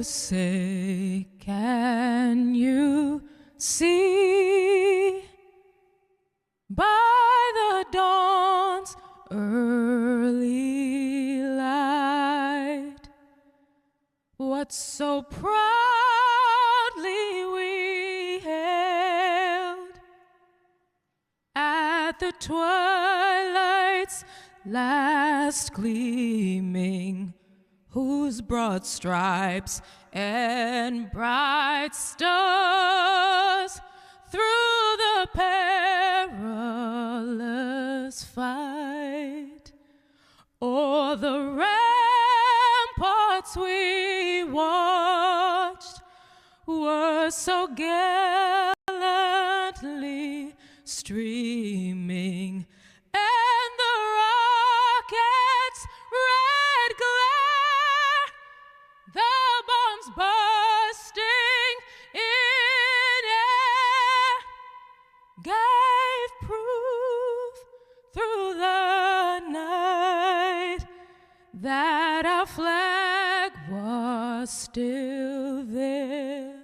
say, can you see by the dawn's early light what so proudly we hailed at the twilight's last gleaming, whose broad stripes and bright stars through the perilous fight o'er the ramparts we watched were so gallantly streaming, and the rocket's red glare, the bombs bursting in air, gave proof through the night that our flag was still there.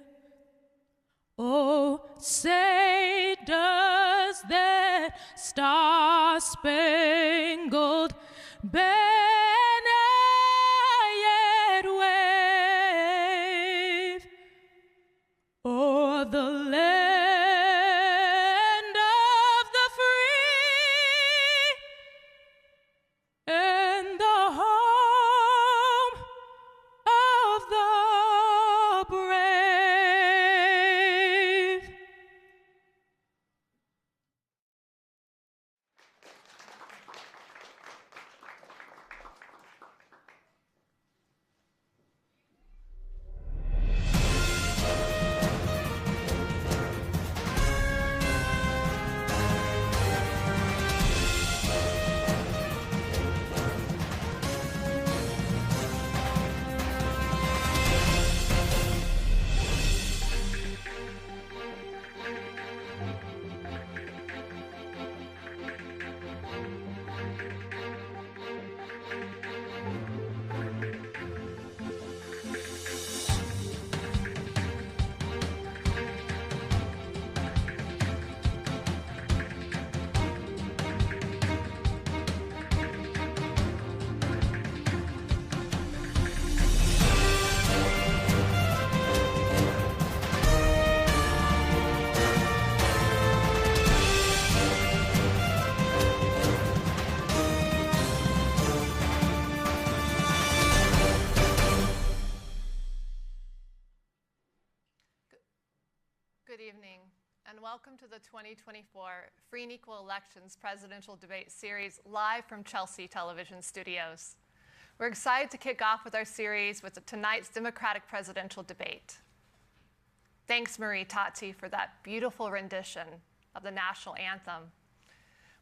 Oh, say does that star-spangled banner yet wave o'er the land of the free and the home of the brave. Good evening, and welcome to the 2024 Free and Equal Elections Presidential Debate Series live from Chelsea Television Studios. We're excited to kick off with our series with tonight's Democratic presidential debate. Thanks, Marie Tati, for that beautiful rendition of the national anthem.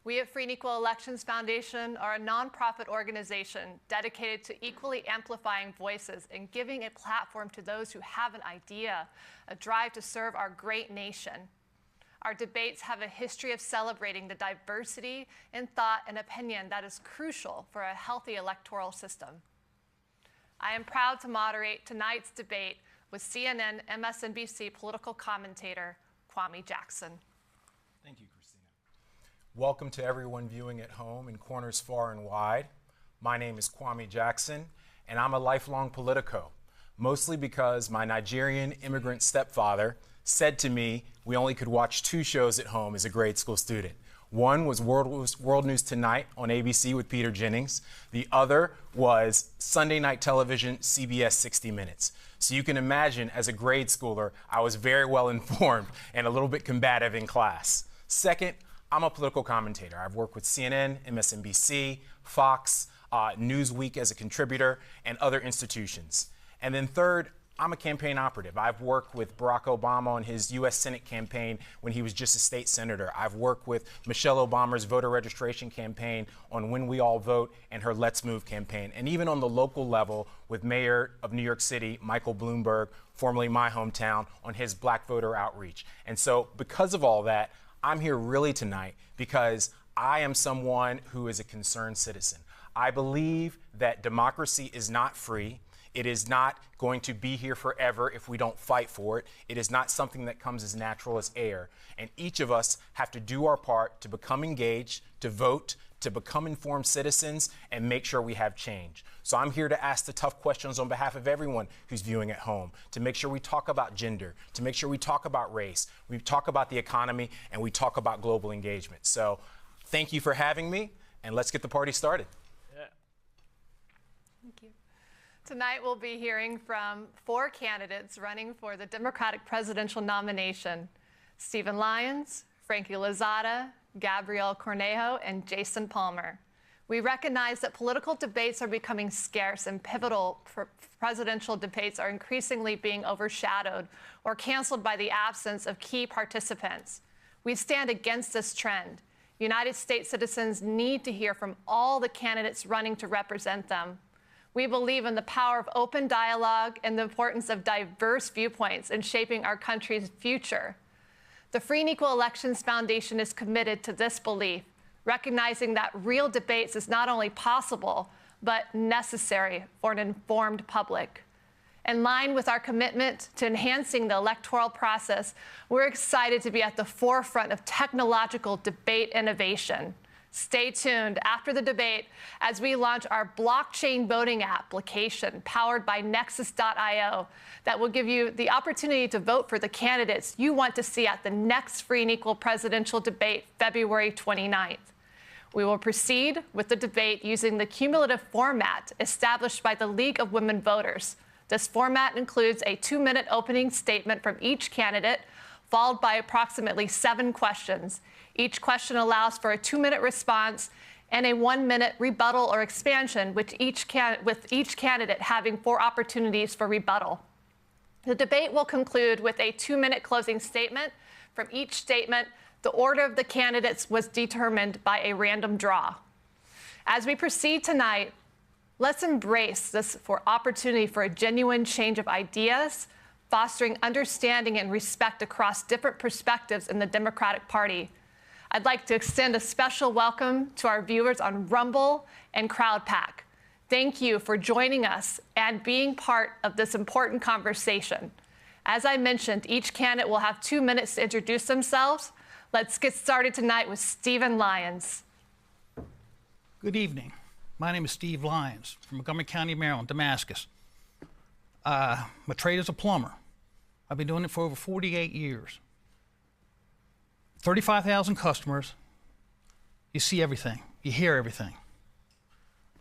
We at Free and Equal Elections Foundation are a nonprofit organization dedicated to equally amplifying voices and giving a platform to those who have an idea, a drive to serve our great nation. Our debates have a history of celebrating the diversity in thought and opinion that is crucial for a healthy electoral system. I am proud to moderate tonight's debate with CNN MSNBC political commentator KWAME Jackson. Thank you, Christina. Welcome to everyone viewing at home in corners far and wide. My name is KWAME Jackson, and I'm a lifelong politico, mostly because my Nigerian immigrant stepfather said to me we only could watch 2 shows at home as a grade school student. One was World News Tonight on ABC with Peter Jennings. The other was Sunday night television, CBS 60 Minutes. So you can imagine, as a grade schooler, I was very well informed and a little bit combative in class. Second, I'm a political commentator. I've worked with CNN, MSNBC, Fox, Newsweek as a contributor, and other institutions. And then third, I'm a campaign operative. I've worked with Barack Obama on his U.S. Senate campaign when he was just a state senator. I've worked with Michelle Obama's voter registration campaign on When We All Vote and her Let's Move campaign. And even on the local level with Mayor of New York City, Michael Bloomberg, formerly my hometown, on his black voter outreach. And so because of all that, I'm here really tonight because I am someone who is a concerned citizen. I believe that democracy is not free. It is not going to be here forever if we don't fight for it. It is not something that comes as natural as air. And each of us have to do our part to become engaged, to vote, to become informed citizens, and make sure we have change. So I'm here to ask the tough questions on behalf of everyone who's viewing at home, to make sure we talk about gender, to make sure we talk about race, we talk about the economy, and we talk about global engagement. So thank you for having me, and let's get the party started. Thank you. Tonight we'll be hearing from 4 candidates running for the Democratic presidential nomination: Stephen Lyons, Frankie Lozada, Gabriel Cornejo, and Jason Palmer. We recognize that political debates are becoming scarce, and pivotal presidential debates are increasingly being overshadowed or canceled by the absence of key participants. We stand against this trend. United States citizens need to hear from all the candidates running to represent them. We believe in the power of open dialogue and the importance of diverse viewpoints in shaping our country's future. The Free and Equal Elections Foundation is committed to this belief, recognizing that real debates is not only possible, but necessary for an informed public. In line with our commitment to enhancing the electoral process, we're excited to be at the forefront of technological debate innovation. Stay tuned after the debate as we launch our blockchain voting application powered by Nexus.io that will give you the opportunity to vote for the candidates you want to see at the next Free and Equal presidential debate, February 29th. We will proceed with the debate using the cumulative format established by the League of Women Voters. This format includes a 2-minute opening statement from each candidate, followed by approximately 7 questions. Each question allows for a 2-minute response and a 1-minute rebuttal or expansion, with each candidate having 4 opportunities for rebuttal. The debate will conclude with a 2-minute closing statement. From each statement, the order of the candidates was determined by a random draw. As we proceed tonight, let's embrace this opportunity for a genuine change of ideas, fostering understanding and respect across different perspectives in the Democratic Party. I'd like to extend a special welcome to our viewers on Rumble and CrowdPack. Thank you for joining us and being part of this important conversation. As I mentioned, each candidate will have 2 minutes to introduce themselves. Let's get started tonight with Stephen Lyons. Good evening. My name is Steve Lyons from Montgomery County, Maryland, Damascus. My trade is a plumber. I've been doing it for over 48 years. 35,000 customers. You see everything. You hear everything.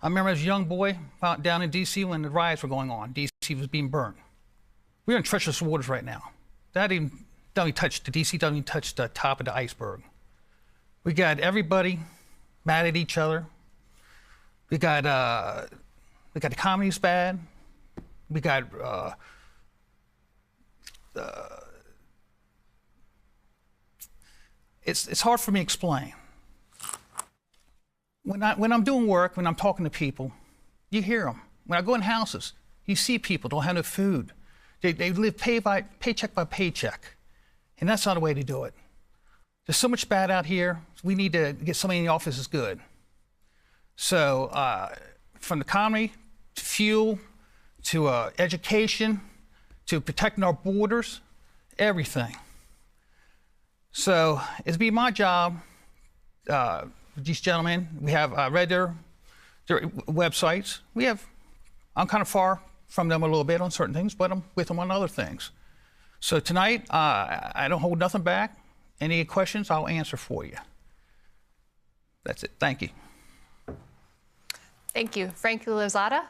I remember as a young boy out down in D.C. when the riots were going on. D.C. was being burned. We're in treacherous waters right now. D.C. doesn't even touch the top of the iceberg. We got everybody mad at each other. We got the economy's bad. We got it's hard for me to explain. When I'm doing work, when I'm talking to people, you hear them. When I go in houses, you see people don't have no food. They live paycheck by paycheck, and that's not the way to do it. There's so much bad out here. We need to get somebody in the office that's good. So from the economy to fuel to education to protecting our borders, everything. So it's been my job, these gentlemen, we have read their websites. I'm kind of far from them a little bit on certain things, but I'm with them on other things. So tonight, I don't hold nothing back. Any questions, I'll answer for you. That's it. Thank you. Thank you. Frankie Lozada.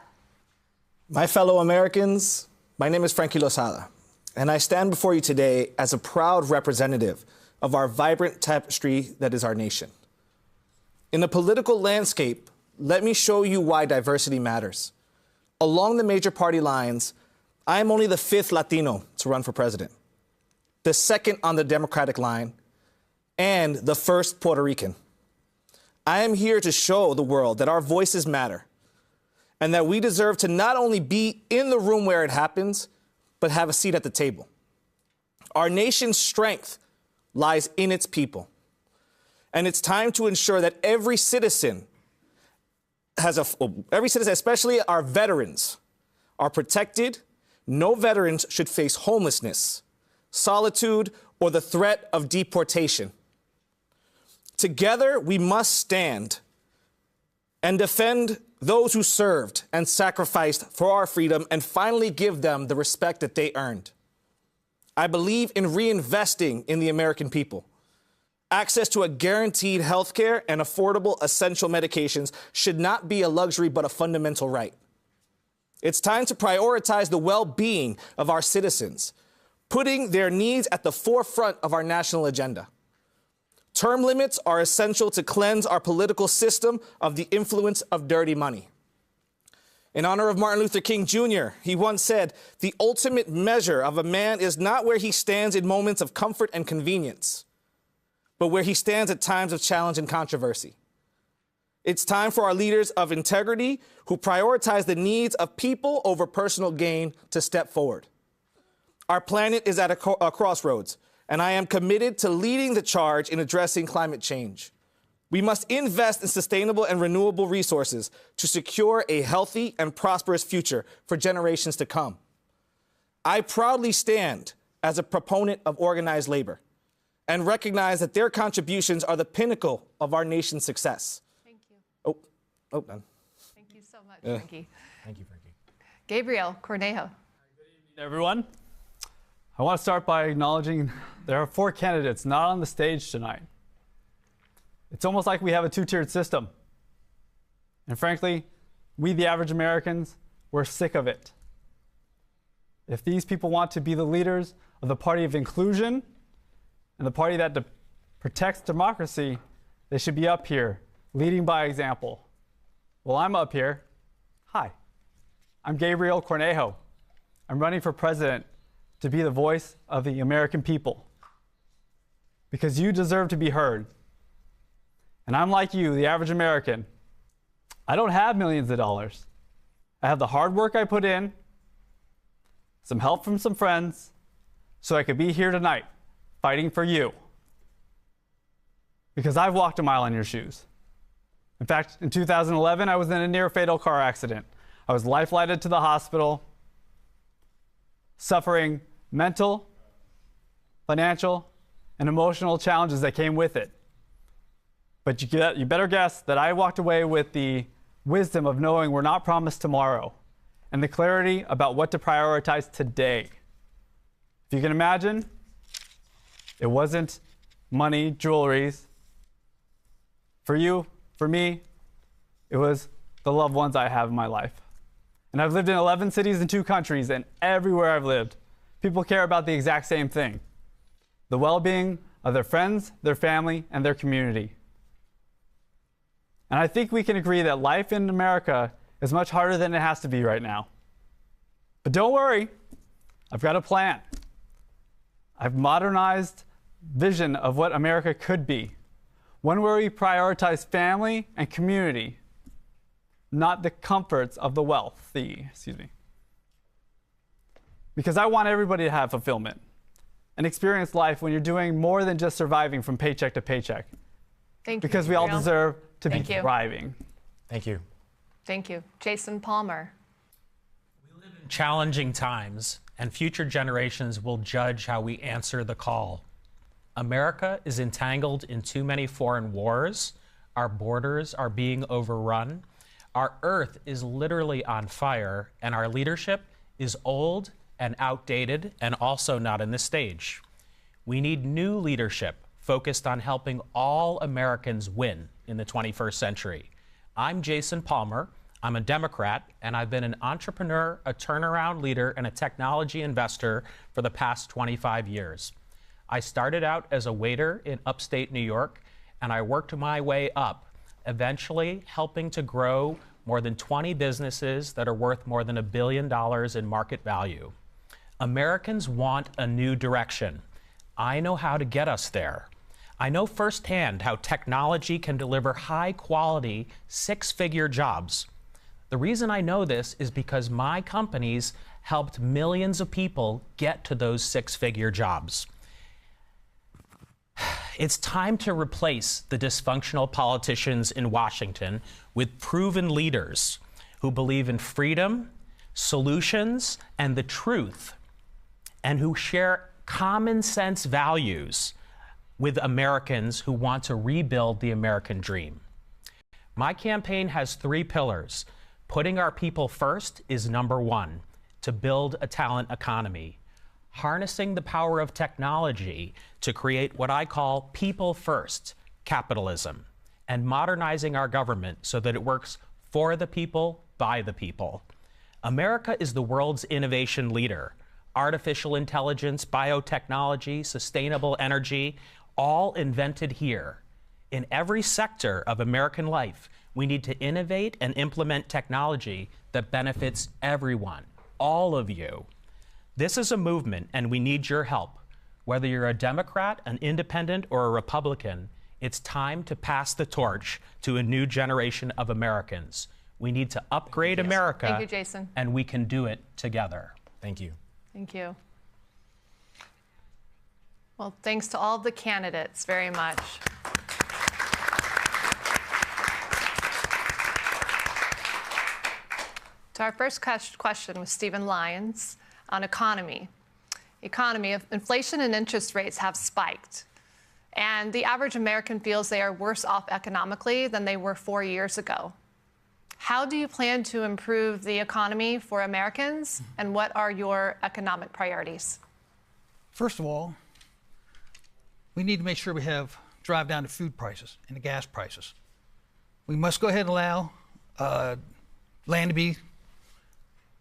My fellow Americans, my name is Frankie Lozada, and I stand before you today as a proud representative of our vibrant tapestry that is our nation. In the political landscape, let me show you why diversity matters. Along the major party lines, I am only the 5th Latino to run for president, the 2nd on the Democratic line, and the 1st Puerto Rican. I am here to show the world that our voices matter and that we deserve to not only be in the room where it happens, but have a seat at the table. Our nation's strength lies in its people. And it's time to ensure that every citizen, especially our veterans, are protected, no veterans should face homelessness, solitude, or the threat of deportation. Together, we must stand and defend those who served and sacrificed for our freedom and finally give them the respect that they earned. I believe in reinvesting in the American people. Access to a guaranteed health care and affordable essential medications should not be a luxury but a fundamental right. It's time to prioritize the well-being of our citizens, putting their needs at the forefront of our national agenda. Term limits are essential to cleanse our political system of the influence of dirty money. In honor of Martin Luther King Jr., he once said, "The ultimate measure of a man is not where he stands in moments of comfort and convenience, but where he stands at times of challenge and controversy." It's time for our leaders of integrity who prioritize the needs of people over personal gain to step forward. Our planet is at a crossroads, and I am committed to leading the charge in addressing climate change. We must invest in sustainable and renewable resources to secure a healthy and prosperous future for generations to come. I proudly stand as a proponent of organized labor and recognize that their contributions are the pinnacle of our nation's success. Thank you. Done. Thank you so much, Frankie. Thank you, Frankie. Gabriel Cornejo. Everyone, I want to start by acknowledging there are 4 candidates not on the stage tonight. It's almost like we have a 2-tiered system. And frankly, we, the average Americans, we're sick of it. If these people want to be the leaders of the party of inclusion and the party that protects democracy, they should be up here, leading by example. Well, I'm up here. Hi, I'm Gabriel Cornejo. I'm running for president to be the voice of the American people. Because you deserve to be heard. And I'm like you, the average American. I don't have millions of dollars. I have the hard work I put in, some help from some friends, so I could be here tonight fighting for you. Because I've walked a mile in your shoes. In fact, in 2011, I was in a near-fatal car accident. I was life-flighted to the hospital, suffering mental, financial, and emotional challenges that came with it. But you better guess that I walked away with the wisdom of knowing we're not promised tomorrow and the clarity about what to prioritize today. If you can imagine, it wasn't money, jewelries. For you, for me, it was the loved ones I have in my life. And I've lived in 11 cities and 2 countries, and everywhere I've lived, people care about the exact same thing: the well-being of their friends, their family, and their community. And I think we can agree that life in America is much harder than it has to be right now. But don't worry, I've got a plan. I've modernized vision of what America could be. One where we prioritize family and community, not the comforts of the wealthy, Because I want everybody to have fulfillment and experience life when you're doing more than just surviving from paycheck to paycheck. Thank you. Because we all Gabriel. deserve to Thank be you. thriving. Thank you. Thank you. Jason Palmer. Challenging times, and future generations will judge how we answer the call. America is entangled in too many foreign wars. Our borders are being overrun. Our earth is literally on fire, and our leadership is old and outdated and also not in the stage. We need new leadership focused on helping all Americans win in the 21st century. I'm Jason Palmer. I'm a Democrat, and I've been an entrepreneur, a turnaround leader, and a technology investor for the past 25 years. I started out as a waiter in upstate New York, and I worked my way up, eventually helping to grow more than 20 businesses that are worth more than $1 billion in market value. Americans want a new direction. I know how to get us there. I know firsthand how technology can deliver high-quality, 6-figure jobs. The reason I know this is because my companies helped millions of people get to those 6-figure jobs. It's time to replace the dysfunctional politicians in Washington with proven leaders who believe in freedom, solutions and the truth, and who share common sense values with Americans who want to rebuild the American dream. My campaign has 3 pillars. Putting our people first is number 1, to build a talent economy. Harnessing the power of technology to create what I call people first capitalism, and modernizing our government so that it works for the people, by the people. America is the world's innovation leader. Artificial intelligence, biotechnology, sustainable energy, all invented here. In every sector of American life, we need to innovate and implement technology that benefits everyone, all of you. This is a movement, and we need your help. Whether you're a Democrat, an independent, or a Republican, it's time to pass the torch to a new generation of Americans. We need to upgrade America. Thank you, Jason. And we can do it together. Thank you. Thank you. Well, thanks to all of the candidates very much. To our first question with Stephen Lyons on economy. Inflation and interest rates have spiked, and the average American feels they are worse off economically than they were 4 years ago. How do you plan to improve the economy for Americans, and what are your economic priorities? First of all, we need to make sure we drive down the food prices and the gas prices. We must go ahead and allow land to be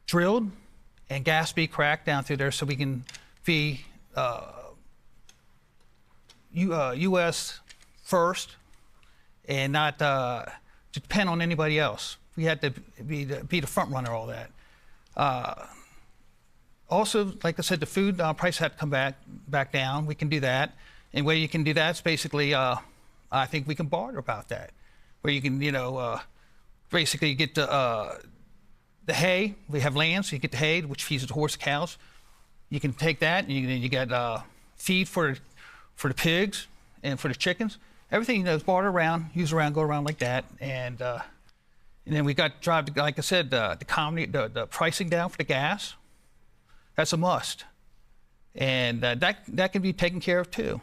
drilled and gas be cracked down through there so we can be U.S. first and not to depend on anybody else. We had to be the front runner, all that. Also, like I said, the food price had to come back down. We can do that. And the way you can do that is basically, I think we can barter about that, where you can, basically get the hay. We have land, so you get the hay, which feeds the horse, cows. You can take that, and you get feed for the pigs and for the chickens. Everything is barter around, use around, go around like that, and then we got to drive, like I said, the pricing down for the gas. That's a must, and that can be taken care of too.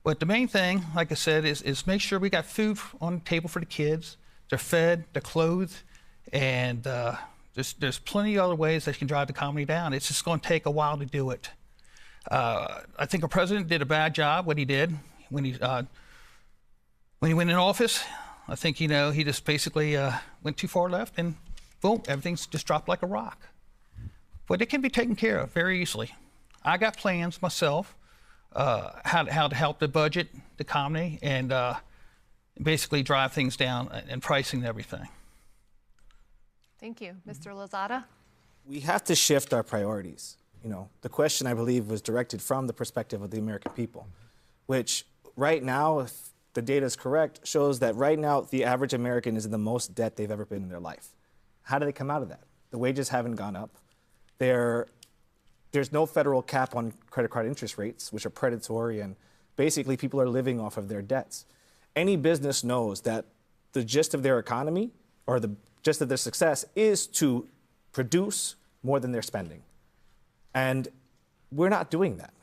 But the main thing, like I said, is make sure we got food on the table for the kids. They're fed, they're clothed, and there's plenty of other ways that you can drive the economy down. It's just going to take a while to do it. I think our president did a bad job, what he did when he went in office. I think, he just basically went too far left, and boom, everything's just dropped like a rock. But it can be taken care of very easily. I got plans myself, how to help the budget, the economy, and basically drive things down and pricing and everything. Thank you. Mr. Lozada? We have to shift our priorities. The question, I believe, was directed from the perspective of the American people, which right now, if the data is correct, shows that right now the average American is in the most debt they've ever been in their life. How do they come out of that? The wages haven't gone up. There's no federal cap on credit card interest rates, which are predatory, and basically people are living off of their debts. Any business knows that the gist of their economy, or the gist of their success, is to produce more than they're spending. And we're not doing that.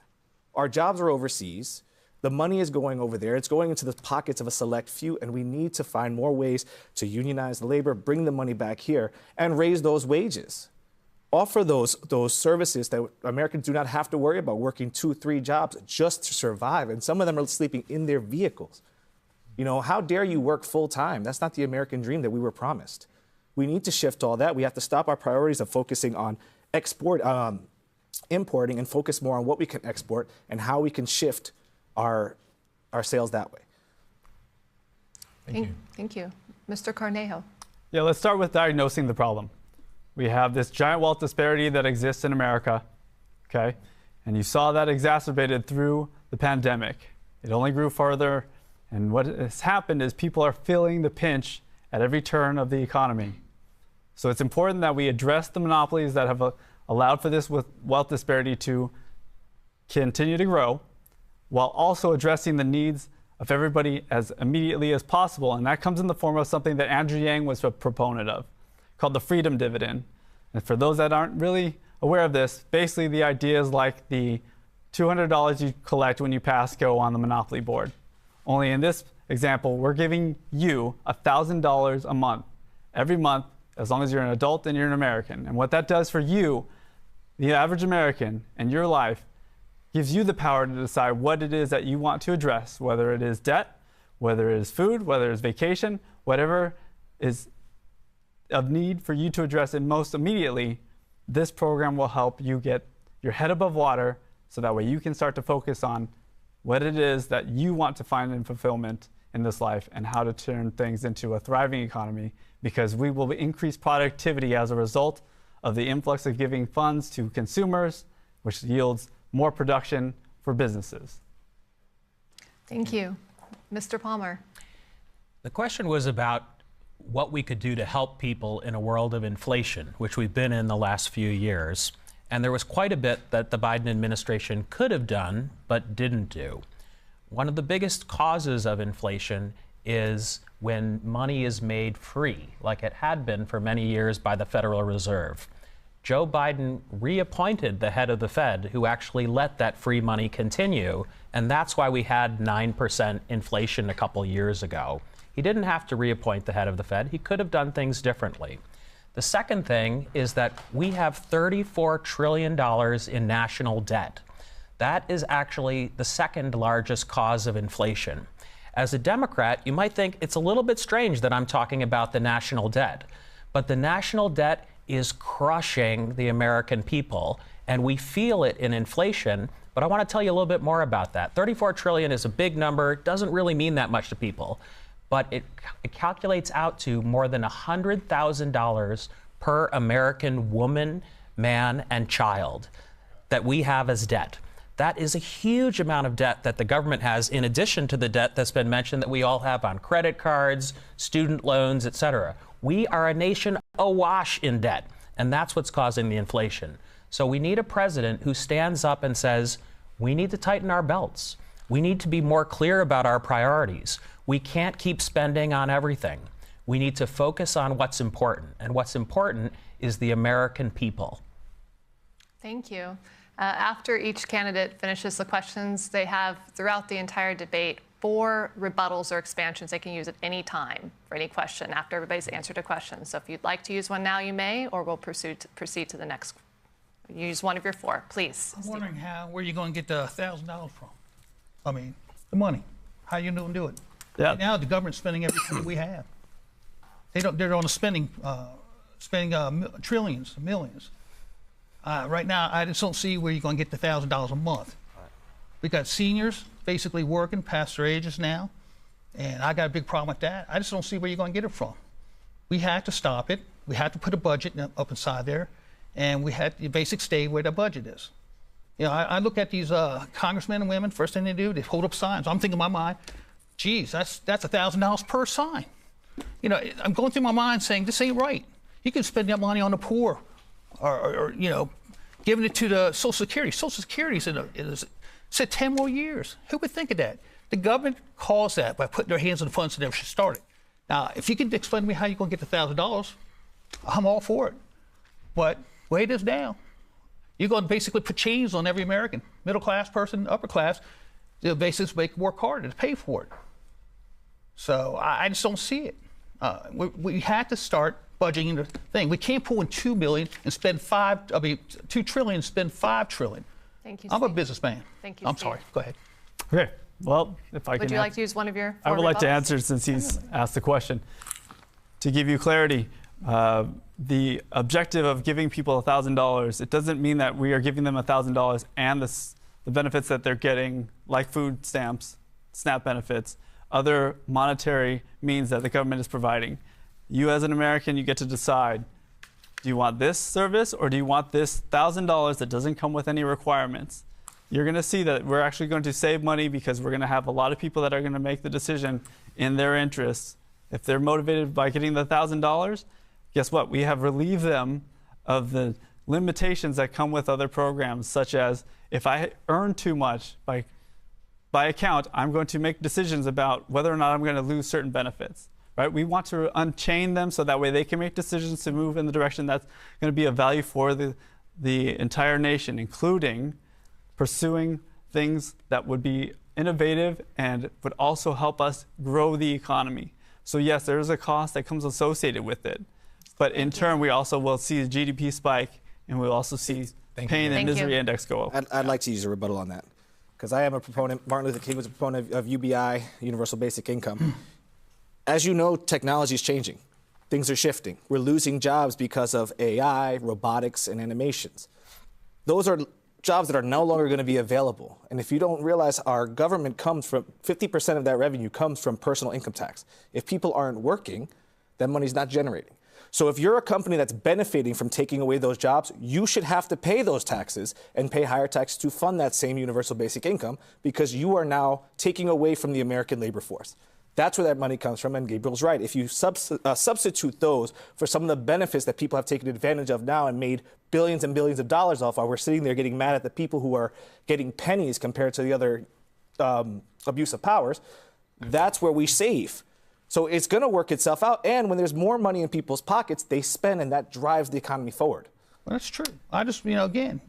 Our jobs are overseas. The money is going over there. It's going into the pockets of a select few, and we need to find more ways to unionize labor, bring the money back here, and raise those wages. Offer those services that Americans do not have to worry about working 2, 3 jobs just to survive. And some of them are sleeping in their vehicles. How dare you work full time? That's not the American dream that we were promised. We need to shift all that. We have to stop our priorities of focusing on importing, and focus more on what we can export and how we can shift our sales that way. Thank you. Mr. Cornejo. Yeah, let's start with diagnosing the problem. We have this giant wealth disparity that exists in America, okay? And you saw that exacerbated through the pandemic. It only grew further, and what has happened is people are feeling the pinch at every turn of the economy. So it's important that we address the monopolies that have allowed for this wealth disparity to continue to grow, while also addressing the needs of everybody as immediately as possible. And that comes in the form of something that Andrew Yang was a proponent of, called the freedom dividend. And for those that aren't really aware of this, basically the idea is like the $200 you collect when you pass go on the Monopoly board. Only in this example, we're giving you $1,000 a month, every month, as long as you're an adult and you're an American. And what that does for you, the average American, in your life, gives you the power to decide what it is that you want to address, whether it is debt, whether it is food, whether it's vacation, whatever is of need for you to address it most immediately. This program will help you get your head above water so that way you can start to focus on what it is that you want to find in fulfillment in this life and how to turn things into a thriving economy, because we will increase productivity as a result of the influx of giving funds to consumers, which yields more production for businesses. Thank you. Mr. Palmer. The question was about what we could do to help people in a world of inflation, which we've been in the last few years. And there was quite a bit that the Biden administration could have done, but didn't do. One of the biggest causes of inflation is when money is made free, like it had been for many years by the Federal Reserve. Joe Biden reappointed the head of the Fed who actually let that free money continue, and that's why we had 9% inflation a couple years ago. He didn't have to reappoint the head of the Fed. He could have done things differently. The second thing is that we have $34 trillion in national debt. That is actually the second largest cause of inflation. As a Democrat, you might think it's a little bit strange that I'm talking about the national debt, but the national debt is crushing the American people, and we feel it in inflation. But I want to tell you a little bit more about that. 34 trillion is a big number, doesn't really mean that much to people, but it calculates out to more than $100,000 per American woman, man, and child that we have as debt. That is a huge amount of debt that the government has, in addition to the debt that's been mentioned that we all have on credit cards, student loans, et cetera. We are a nation awash in debt, and that's what's causing the inflation. So we need a president who stands up and says, we need to tighten our belts. We need to be more clear about our priorities. We can't keep spending on everything. We need to focus on what's important, and what's important is the American people. Thank you. After each candidate finishes the questions, they have, throughout the entire debate, 4 rebuttals or expansions they can use at any time for any question after everybody's answered a question. So if you'd like to use one now, you may, or we'll proceed to the next. Use one of your 4, please. I'm wondering where you're going to get the $1,000 from. I mean, the money. How you going to do it? Yeah. Right now, the government's spending everything that we have. They're on a spending trillions, millions. Right now, I just don't see where you're going to get the $1,000 a month. We got seniors basically working past their ages now, and I got a big problem with that. I just don't see where you're going to get it from. We had to stop it. We had to put a budget up inside there, and we had to basically stay where the budget is. You know, I look at these congressmen and women. First thing they do, they hold up signs. I'm thinking in my mind, geez, that's $1,000 per sign. You know, I'm going through my mind saying this ain't right. You can spend that money on the poor, or you know, giving it to the Social Security. Social Security is said 10 more years. Who would think of that? The government caused that by putting their hands on the funds that never should started. Now, if you can explain to me how you're going to get the $1,000, I'm all for it. But weigh this down. You're going to basically put chains on every American, middle class person, upper class, to basically make work harder to pay for it. So I just don't see it. We had to start budgeting the thing. We can't pull in $2 billion and spend $2 trillion and spend $5 trillion. Thank you, I'm a Steve. businessman. Thank you, I'm Steve. sorry. Go ahead. Okay. Well, if I can. Would you like to use one of your 4 I would like to rebuttals? answer since he's asked the question. To give you clarity, the objective of giving people $1,000, it doesn't mean that we are giving them $1,000 and the benefits that they're getting, like food stamps, SNAP benefits, other monetary means that the government is providing. You as an American, you get to decide, do you want this service or do you want this $1,000 that doesn't come with any requirements? You're going to see that we're actually going to save money because we're going to have a lot of people that are going to make the decision in their interests. If they're motivated by getting the $1,000, guess what? We have relieved them of the limitations that come with other programs, such as if I earn too much by account, I'm going to make decisions about whether or not I'm going to lose certain benefits. right? We want to unchain them so that way they can make decisions to move in the direction that's going to be of value for the entire nation, including pursuing things that would be innovative and would also help us grow the economy. So yes, there is a cost that comes associated with it, but in turn, we also will see the GDP spike, and we'll also see pain and misery index go up. I'd like to use a rebuttal on that, because I am a proponent. Martin Luther King was a proponent of UBI, Universal Basic Income. As you know, technology is changing. Things are shifting. We're losing jobs because of AI, robotics, and animations. Those are jobs that are no longer going to be available. And if you don't realize, our government comes from 50% of that revenue comes from personal income tax. If people aren't working, that money's not generating. So if you're a company that's benefiting from taking away those jobs, you should have to pay those taxes and pay higher taxes to fund that same universal basic income, because you are now taking away from the American labor force. That's where that money comes from, and Gabriel's right. If you substitute those for some of the benefits that people have taken advantage of now and made billions and billions of dollars off, while we're sitting there getting mad at the people who are getting pennies compared to the other abuse of powers, that's where we save. So it's going to work itself out, and when there's more money in people's pockets, they spend, and that drives the economy forward. Well, that's true. I just, again,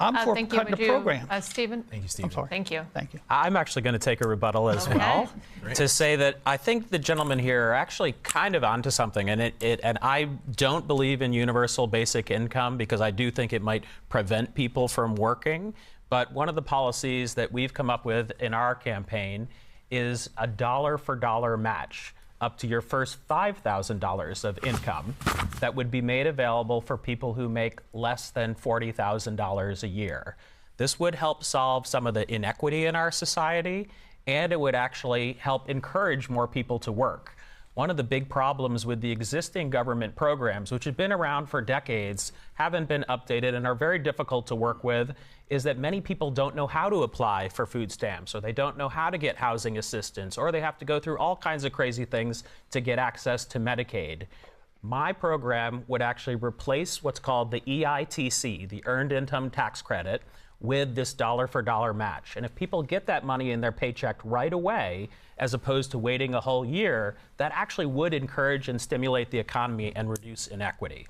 I'm for cutting the program. Stephen? Thank you, Stephen. I'm sorry. Thank you. Thank you. I'm actually going to take a rebuttal as well to say that I think the gentlemen here are actually kind of onto something, and and I don't believe in universal basic income because I do think it might prevent people from working. But one of the policies that we've come up with in our campaign is a dollar for dollar match up to your first $5,000 of income that would be made available for people who make less than $40,000 a year. This would help solve some of the inequity in our society, and it would actually help encourage more people to work. One of the big problems with the existing government programs, which have been around for decades, haven't been updated and are very difficult to work with, is that many people don't know how to apply for food stamps, or they don't know how to get housing assistance, or they have to go through all kinds of crazy things to get access to Medicaid. My program would actually replace what's called the EITC, the Earned Income Tax Credit, with this dollar for dollar match. And if people get that money in their paycheck right away, as opposed to waiting a whole year, that actually would encourage and stimulate the economy and reduce inequity.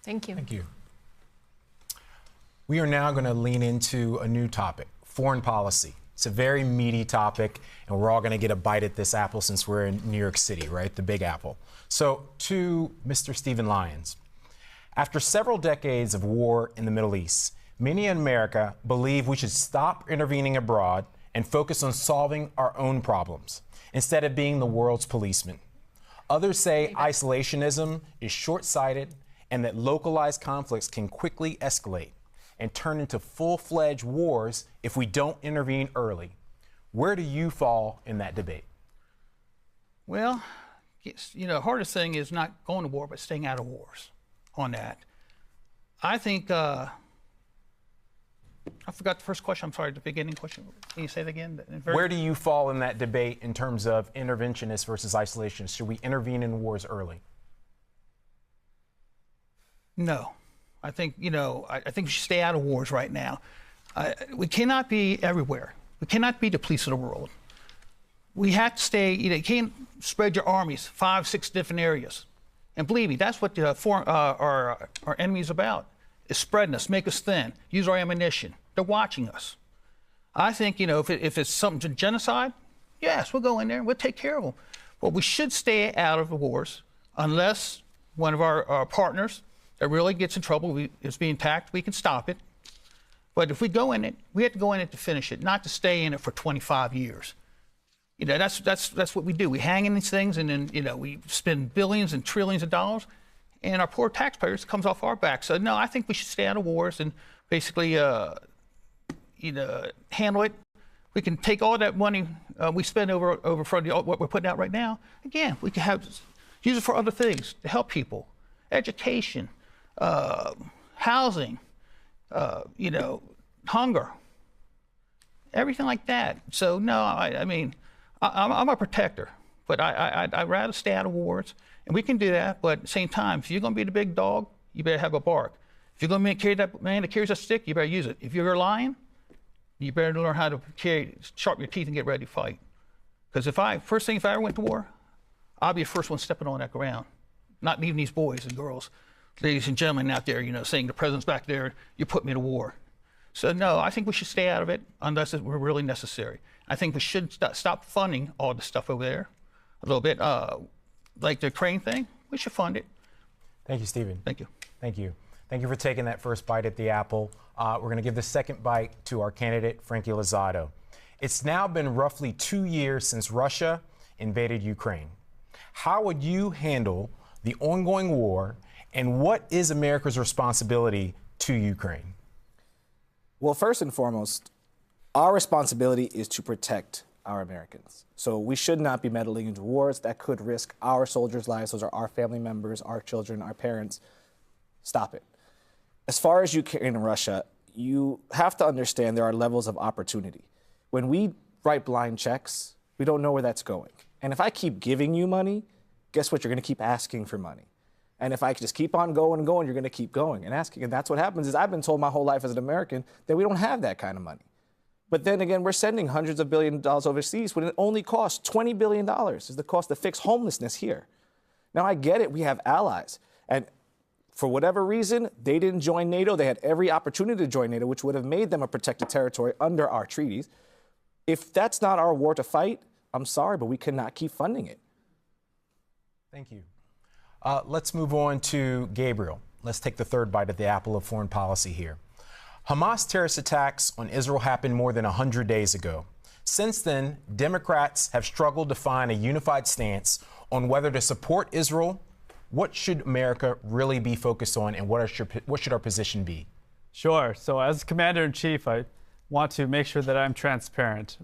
Thank you. Thank you. We are now going to lean into a new topic, foreign policy. It's a very meaty topic, and we're all going to get a bite at this apple since we're in New York City, right? The Big Apple. So, to Mr. Stephen Lyons. After several decades of war in the Middle East, many in America believe we should stop intervening abroad and focus on solving our own problems instead of being the world's policeman. Others say isolationism is short-sighted and that localized conflicts can quickly escalate and turn into full-fledged wars if we don't intervene early. Where do you fall in that debate? Well, the hardest thing is not going to war, but staying out of wars on that. I think, I forgot the first question. I'm sorry, the beginning question. Can you say that again? Where do you fall in that debate in terms of interventionists versus isolationists? Should we intervene in wars early? No. I think, I think we should stay out of wars right now. We cannot be everywhere. We cannot be the police of the world. We have to stay, you can't spread your armies 5, 6 different areas. And believe me, that's what our enemy is about, is spreading us, make us thin, use our ammunition. They're watching us. I think, if it's something to genocide, yes, we'll go in there and we'll take care of them. But we should stay out of the wars unless one of our partners that really gets in trouble is being attacked, we can stop it. But if we go in it, we have to go in it to finish it, not to stay in it for 25 years. That's what we do. We hang in these things, and then, we spend billions and trillions of dollars, and our poor taxpayers comes off our back. So no, I think we should stay out of wars and basically, handle it. We can take all that money we spend over for what we're putting out right now. Again, we can use it for other things to help people, education, housing, hunger, everything like that. So no, I'm a protector, but I'd rather stay out of wars, and we can do that. But at the same time, if you're going to be the big dog, you better have a bark. If you're going to carry that man that carries a stick, you better use it. If you're a lion, you better learn how to sharpen your teeth and get ready to fight. Because if I ever went to war, I'll be the first one stepping on that ground, not leaving these boys and girls, ladies and gentlemen out there, saying the president's back there, you put me to war. So no, I think we should stay out of it unless it were really necessary. I think we should stop funding all the stuff over there a little bit. Like the Ukraine thing, we should fund it. Thank you, Stephen. Thank you. Thank you. Thank you for taking that first bite at the apple. We're going to give the second bite to our candidate, Frankie Lozada. It's now been roughly 2 years since Russia invaded Ukraine. How would you handle the ongoing war, and what is America's responsibility to Ukraine? Well, first and foremost, our responsibility is to protect our Americans. So we should not be meddling into wars that could risk our soldiers' lives. Those are our family members, our children, our parents. Stop it. As far as Ukraine and Russia, you have to understand there are levels of opportunity. When we write blind checks, we don't know where that's going. And if I keep giving you money, guess what? You're going to keep asking for money. And if I just keep on going and going, you're going to keep going and asking. And that's what happens is I've been told my whole life as an American that we don't have that kind of money. But then again, we're sending hundreds of billions of dollars overseas when it only costs $20 billion is the cost to fix homelessness here. Now, I get it. We have allies. And for whatever reason, they didn't join NATO. They had every opportunity to join NATO, which would have made them a protected territory under our treaties. If that's not our war to fight, I'm sorry, but we cannot keep funding it. Thank you. Let's move on to Gabriel. Let's take the third bite at the apple of foreign policy here. Hamas terrorist attacks on Israel happened more than 100 days ago. Since then, Democrats have struggled to find a unified stance on whether to support Israel. What should America really be focused on, and what should our position be? Sure. So as Commander-in-Chief, I want to make sure that I'm transparent.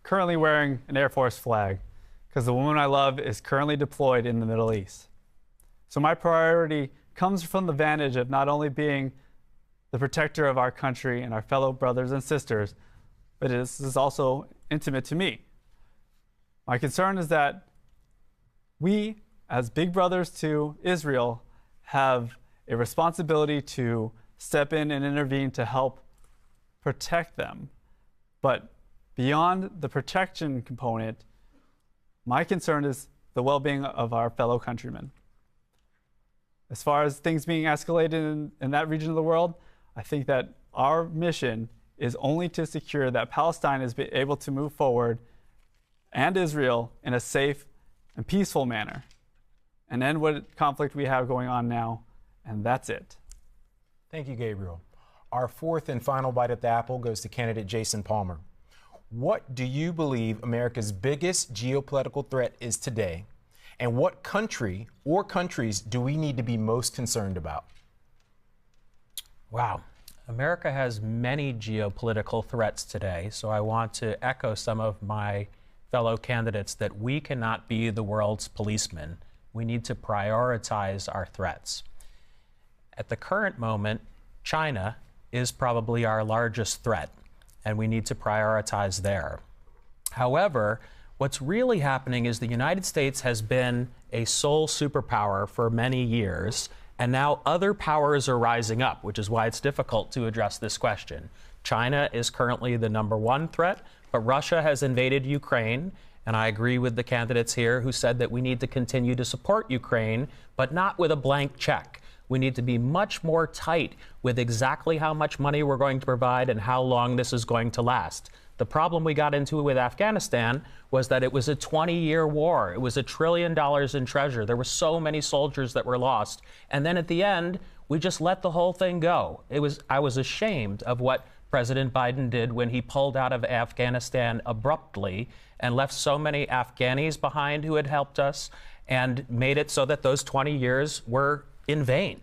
Currently wearing an Air Force flag because the woman I love is currently deployed in the Middle East. So my priority comes from the vantage of not only being the protector of our country and our fellow brothers and sisters, but this is also intimate to me. My concern is that we, as big brothers to Israel, have a responsibility to step in and intervene to help protect them. But beyond the protection component, my concern is the well-being of our fellow countrymen. As far as things being escalated in that region of the world, I think that our mission is only to secure that Palestine is able to move forward and Israel in a safe and peaceful manner and end what conflict we have going on now, and that's it. Thank you, Gabriel. Our fourth and final bite at the apple goes to candidate Jason Palmer. What do you believe America's biggest geopolitical threat is today, and what country or countries do we need to be most concerned about? Wow. America has many geopolitical threats today, so I want to echo some of my fellow candidates that we cannot be the world's policemen. We need to prioritize our threats. At the current moment, China is probably our largest threat, and we need to prioritize there. However, what's really happening is the United States has been a sole superpower for many years, and now other powers are rising up, which is why it's difficult to address this question. China is currently the #1 threat, but Russia has invaded Ukraine, and I agree with the candidates here who said that we need to continue to support Ukraine, but not with a blank check. We need to be much more tight with exactly how much money we're going to provide and how long this is going to last. The problem we got into with Afghanistan was that it was a 20-year war. It was $1 trillion in treasure. There were so many soldiers that were lost. And then at the end, we just let the whole thing go. I was ashamed of what President Biden did when he pulled out of Afghanistan abruptly and left so many Afghanis behind who had helped us and made it so that those 20 years were in vain.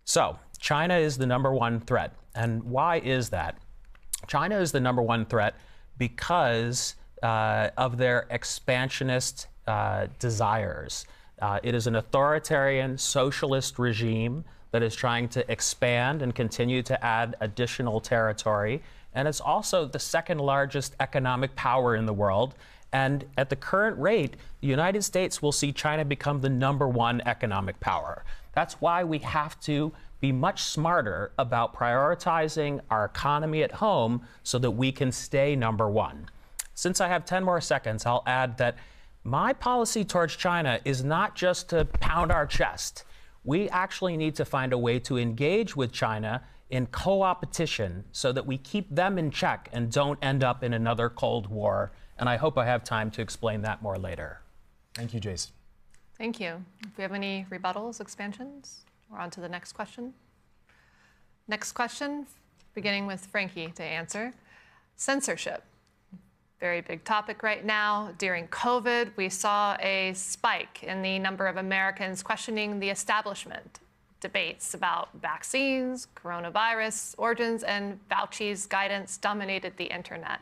So China is the #1 threat. And why is that? China is the #1 threat because of their expansionist desires. It is an authoritarian socialist regime that is trying to expand and continue to add additional territory. And it's also the second largest economic power in the world. And at the current rate, the United States will see China become the #1 economic power. That's why we have to be much smarter about prioritizing our economy at home so that we can stay #1. Since I have 10 more seconds, I'll add that My policy towards China is not just to pound our chest. We actually need to find a way to engage with China in co-opetition so that we keep them in check and don't end up in another Cold War. And I hope I have time to explain that more later. Thank you, Jason. Thank you. Do we have any rebuttals, expansions? We're on to the next question. Next question, beginning with Frankie to answer. Censorship. Very big topic right now. During COVID, we saw a spike in the number of Americans questioning the establishment. Debates about vaccines, coronavirus origins, and Fauci's guidance dominated the internet.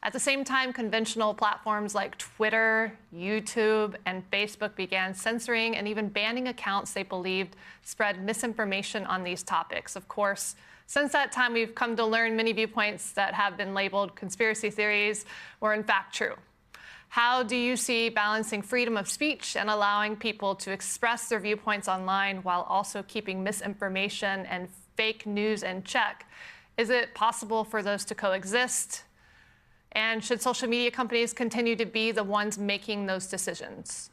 At the same time, conventional platforms like Twitter, YouTube, and Facebook began censoring and even banning accounts they believed spread misinformation on these topics. Of course, since that time, we've come to learn many viewpoints that have been labeled conspiracy theories were in fact true. How do you see balancing freedom of speech and allowing people to express their viewpoints online while also keeping misinformation and fake news in check? Is it possible for those to coexist? And should social media companies continue to be the ones making those decisions?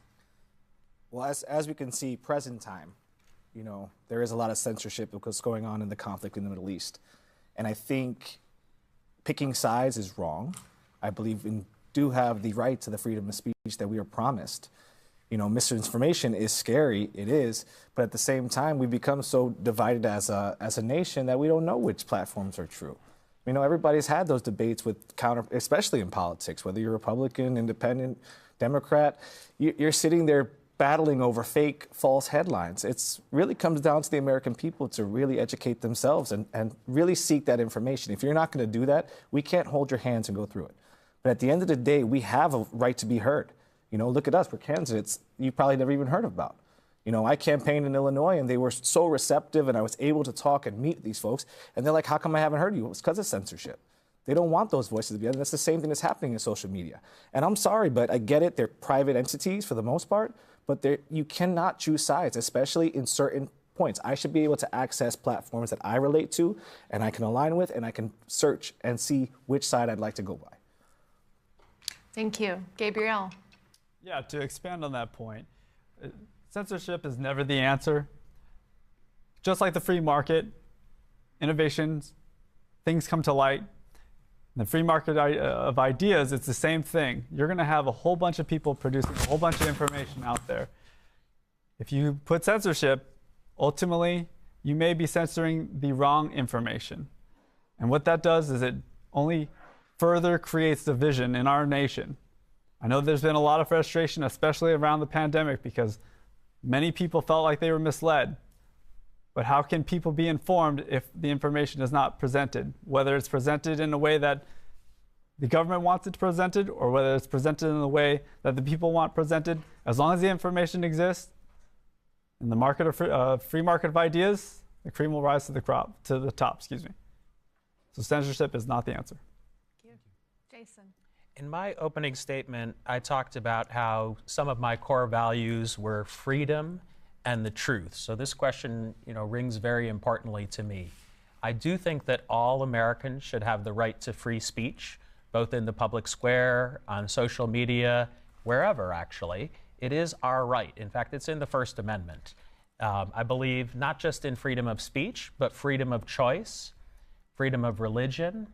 Well, as we can see, present time, you know, there is a lot of censorship of what's going on in the conflict in the Middle East. And I think picking sides is wrong. I believe we do have the right to the freedom of speech that we are promised. You know, misinformation is scary, it is, but at the same time, we become so divided as a nation that we don't know which platforms are true. You know, everybody's had those debates with especially in politics, whether you're Republican, Independent, Democrat, you're sitting there battling over fake, false headlines. It really comes down to the American people to really educate themselves and really seek that information. If you're not going to do that, we can't hold your hands and go through it. But at the end of the day, we have a right to be heard. You know, look at us, we're candidates you probably never even heard about. You know, I campaigned in Illinois, and they were so receptive, and I was able to talk and meet these folks. And they're like, how come I haven't heard you? It's because of censorship. They don't want those voices to be heard. And that's the same thing that's happening in social media. And I'm sorry, but I get it. They're private entities for the most part, but you cannot choose sides, especially in certain points. I should be able to access platforms that I relate to and I can align with, and I can search and see which side I'd like to go by. Thank you. Gabriel. Yeah, to expand on that point, censorship is never the answer. Just like the free market, innovations, things come to light. In the free market of ideas, it's the same thing. You're going to have a whole bunch of people producing a whole bunch of information out there. If you put censorship, ultimately, you may be censoring the wrong information. And what that does is it only further creates division in our nation. I know there's been a lot of frustration, especially around the pandemic, because many people felt like they were misled. But how can people be informed if the information is not presented? Whether it's presented in a way that the government wants it presented, or whether it's presented in the way that the people want presented, as long as the information exists in the market of free market of ideas, the cream will rise to the top. Excuse me. So censorship is not the answer. Thank you. Jason. In my opening statement, I talked about how some of my core values were freedom and the truth. So this question, rings very importantly to me. I do think that all Americans should have the right to free speech, both in the public square, on social media, wherever actually. It is our right. In fact, it's in the First Amendment. I believe not just in freedom of speech, but freedom of choice, freedom of religion,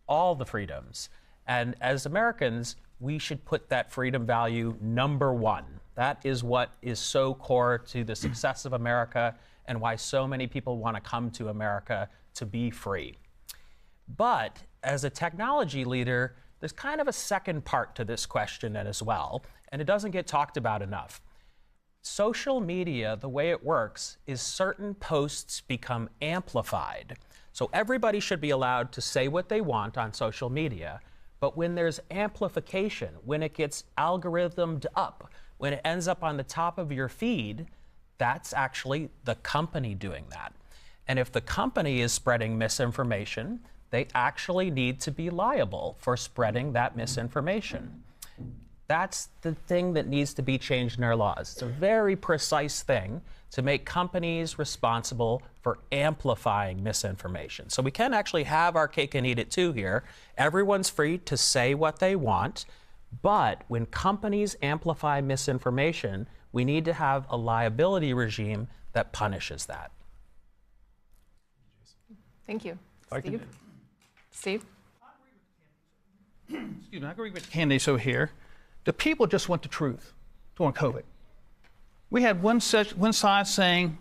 all the freedoms. And as Americans, we should put that freedom value number one. That is what is so core to the success of America and why so many people want to come to America to be free. But as a technology leader, there's kind of a second part to this question as well, and it doesn't get talked about enough. Social media, the way it works, is certain posts become amplified. So everybody should be allowed to say what they want on social media. But when there's amplification, when it gets algorithmed up, when it ends up on the top of your feed, that's actually the company doing that. And if the company is spreading misinformation, they actually need to be liable for spreading that misinformation. That's the thing that needs to be changed in our laws. It's a very precise thing to make companies responsible for amplifying misinformation. So we can actually have our cake and eat it too here. Everyone's free to say what they want, But when companies amplify misinformation, we need to have a liability regime that punishes that. Thank you. I can- Steve? Excuse me, I agree with the candidates over here. The people just want the truth during COVID. We had one side saying,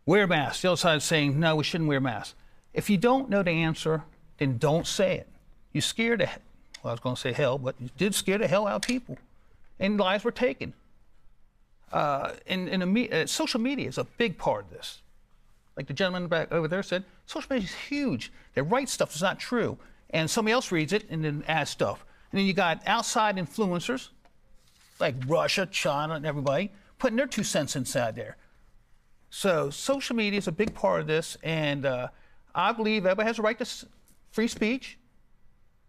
wear a mask. The other side saying, no, we shouldn't wear masks. If you don't know the answer, then don't say it. You scared the, well, I was going to say hell, but you did scare the hell out of people. And lives were taken. Social media is a big part of this. Like the gentleman back over there said, social media is huge. They write stuff that's not true. And somebody else reads it and then adds stuff. And then you got outside influencers, like Russia, China, and everybody, putting their 2 cents inside there. So social media is a big part of this, and I believe everybody has a right to free speech,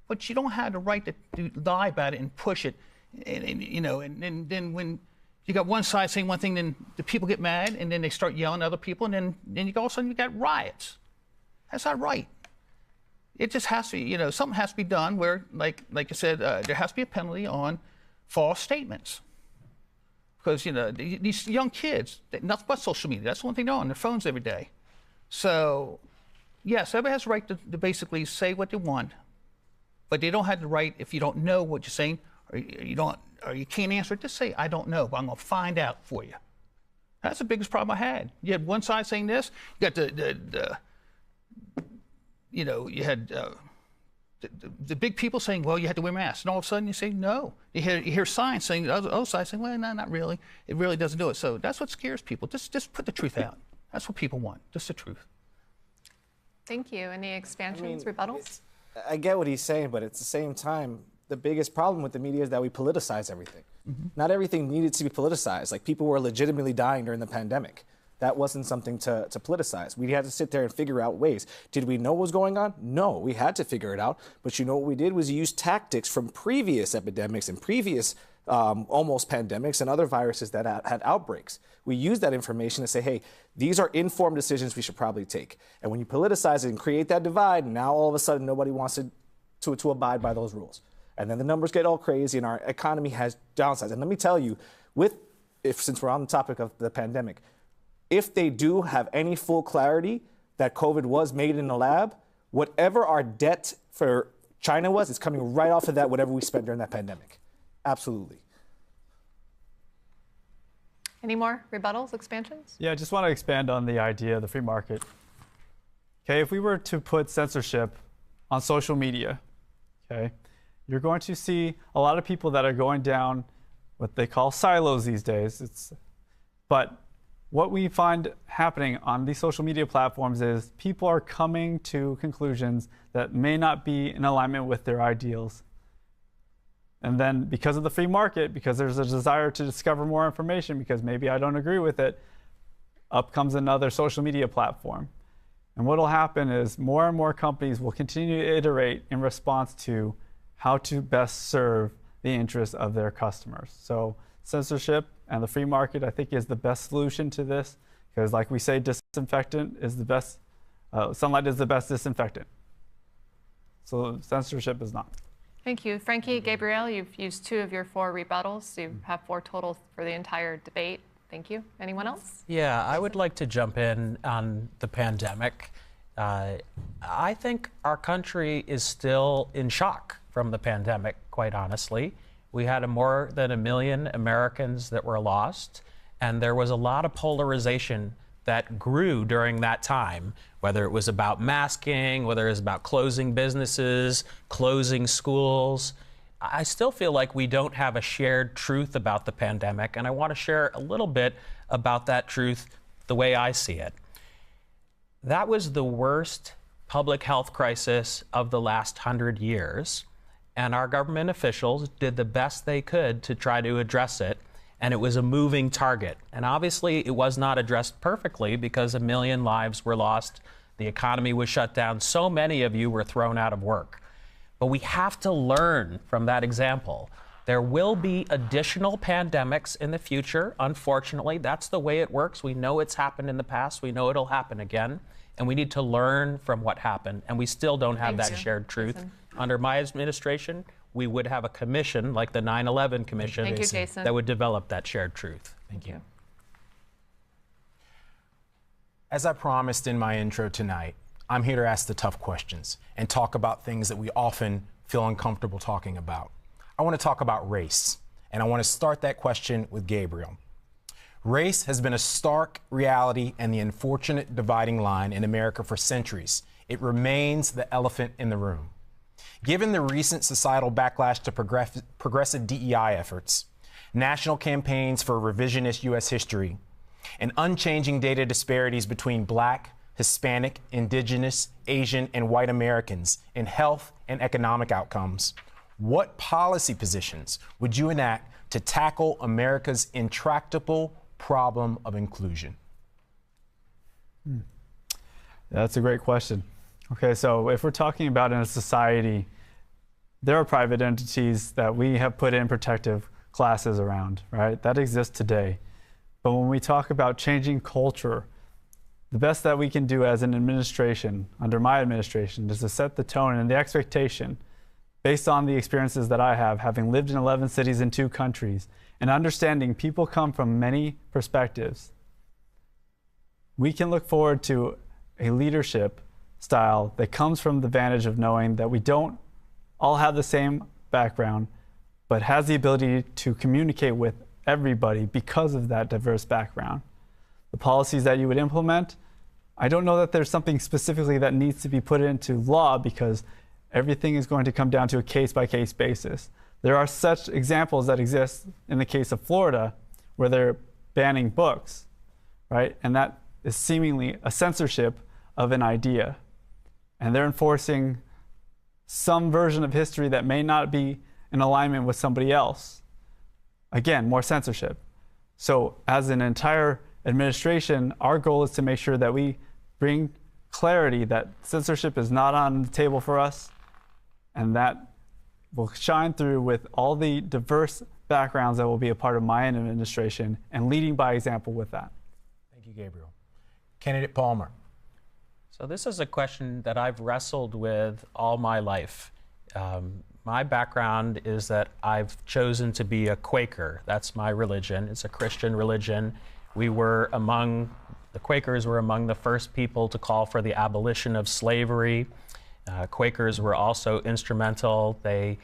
but you don't have the right to lie about it and push it. And then when you got one side saying one thing, then the people get mad, and then they start yelling at other people, and then all of a sudden you got riots. That's not right. It just has to, something has to be done where, like I said, there has to be a penalty on false statements. Because, these young kids, nothing but social media. That's the one thing they're on their phones every day. So, yes, everybody has the right to basically say what they want, but they don't have the right, if you don't know what you're saying, or you can't answer it, just say, I don't know, but I'm going to find out for you. That's the biggest problem I had. You had one side saying this, you got you had the big people saying, well, you have to wear masks. And all of a sudden you say, no. You hear signs saying, the other side saying, well, no, not really. It really doesn't do it. So that's what scares people. Just put the truth out. That's what people want, just the truth. Thank you. Any expansions, rebuttals? I get what he's saying, but at the same time, the biggest problem with the media is that we politicize everything. Not everything needed to be politicized. Like, people were legitimately dying during the pandemic. That wasn't something to politicize. We had to sit there and figure out ways. Did we know what was going on? No, we had to figure it out. But what we did was use tactics from previous epidemics and previous almost pandemics and other viruses that had outbreaks. We used that information to say, hey, these are informed decisions we should probably take. And when you politicize it and create that divide, now all of a sudden nobody wants to abide by those rules. And then the numbers get all crazy and our economy has downsides. And let me tell you, since we're on the topic of the pandemic, if they do have any full clarity that COVID was made in the lab, whatever our debt for China was, it's coming right off of that, whatever we spent during that pandemic. Absolutely. Any more rebuttals, expansions? Yeah, I just want to expand on the idea of the free market. Okay, if we were to put censorship on social media, okay, you're going to see a lot of people that are going down what they call silos these days. But what we find happening on these social media platforms is people are coming to conclusions that may not be in alignment with their ideals. And then because of the free market, because there's a desire to discover more information, because maybe I don't agree with it, up comes another social media platform. And what will happen is more and more companies will continue to iterate in response to how to best serve the interests of their customers. So censorship and the free market, I think, is the best solution to this, because like we say, disinfectant is the best, sunlight is the best disinfectant. So censorship is not. Thank you. Frankie, Gabriel, you've used 2 of your 4 rebuttals. So you have 4 total for the entire debate. Thank you. Anyone else? Yeah, I would like to jump in on the pandemic. I think our country is still in shock from the pandemic, quite honestly. We had more than 1 million Americans that were lost, and there was a lot of polarization that grew during that time, whether it was about masking, whether it was about closing businesses, closing schools. I still feel like we don't have a shared truth about the pandemic, and I want to share a little bit about that truth the way I see it. That was the worst public health crisis of the last 100 years. And our government officials did the best they could to try to address it, and it was a moving target. And obviously it was not addressed perfectly because 1 million lives were lost, the economy was shut down, so many of you were thrown out of work. But we have to learn from that example. There will be additional pandemics in the future. Unfortunately, that's the way it works. We know it's happened in the past, we know it'll happen again, and we need to learn from what happened, and we still don't have that shared truth. Under my administration, we would have a commission like the 9/11 Commission Thank you, Jason. that would develop that shared truth. Thank you. As I promised in my intro tonight, I'm here to ask the tough questions and talk about things that we often feel uncomfortable talking about. I want to talk about race, and I want to start that question with Gabriel. Race has been a stark reality and the unfortunate dividing line in America for centuries. It remains the elephant in the room. Given the recent societal backlash to progressive DEI efforts, national campaigns for revisionist U.S. history, and unchanging data disparities between Black, Hispanic, Indigenous, Asian, and white Americans in health and economic outcomes, what policy positions would you enact to tackle America's intractable problem of inclusion? That's a great question. Okay, so if we're talking about in a society, there are private entities that we have put in protective classes around, right? That exists today. But when we talk about changing culture, the best that we can do as an administration, under my administration, is to set the tone and the expectation based on the experiences that I have, having lived in 11 cities in 2 countries, and understanding people come from many perspectives. We can look forward to a leadership style that comes from the vantage of knowing that we don't all have the same background, but has the ability to communicate with everybody because of that diverse background. The policies that you would implement, I don't know that there's something specifically that needs to be put into law because everything is going to come down to a case-by-case basis. There are such examples that exist in the case of Florida where they're banning books, right? And that is seemingly a censorship of an idea. And they're enforcing some version of history that may not be in alignment with somebody else. Again, more censorship. So as an entire administration, our goal is to make sure that we bring clarity that censorship is not on the table for us, and that will shine through with all the diverse backgrounds that will be a part of my administration and leading by example with that. Thank you, Gabriel. Candidate Palmer. So this is a question that I've wrestled with all my life. My background is that I've chosen to be a Quaker. That's my religion. It's a Christian religion. The Quakers were among the first people to call for the abolition of slavery. Quakers were also instrumental. They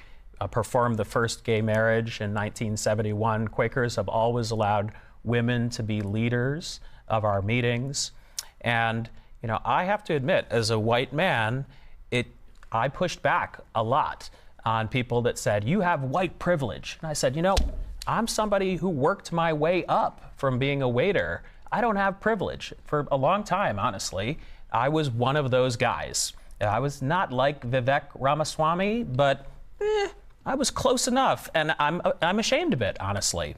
performed the first gay marriage in 1971. Quakers have always allowed women to be leaders of our meetings. And I have to admit, as a white man, I pushed back a lot on people that said, you have white privilege. And I said, I'm somebody who worked my way up from being a waiter. I don't have privilege. For a long time, honestly, I was one of those guys. I was not like Vivek Ramaswamy, but I was close enough, and I'm ashamed of it, honestly.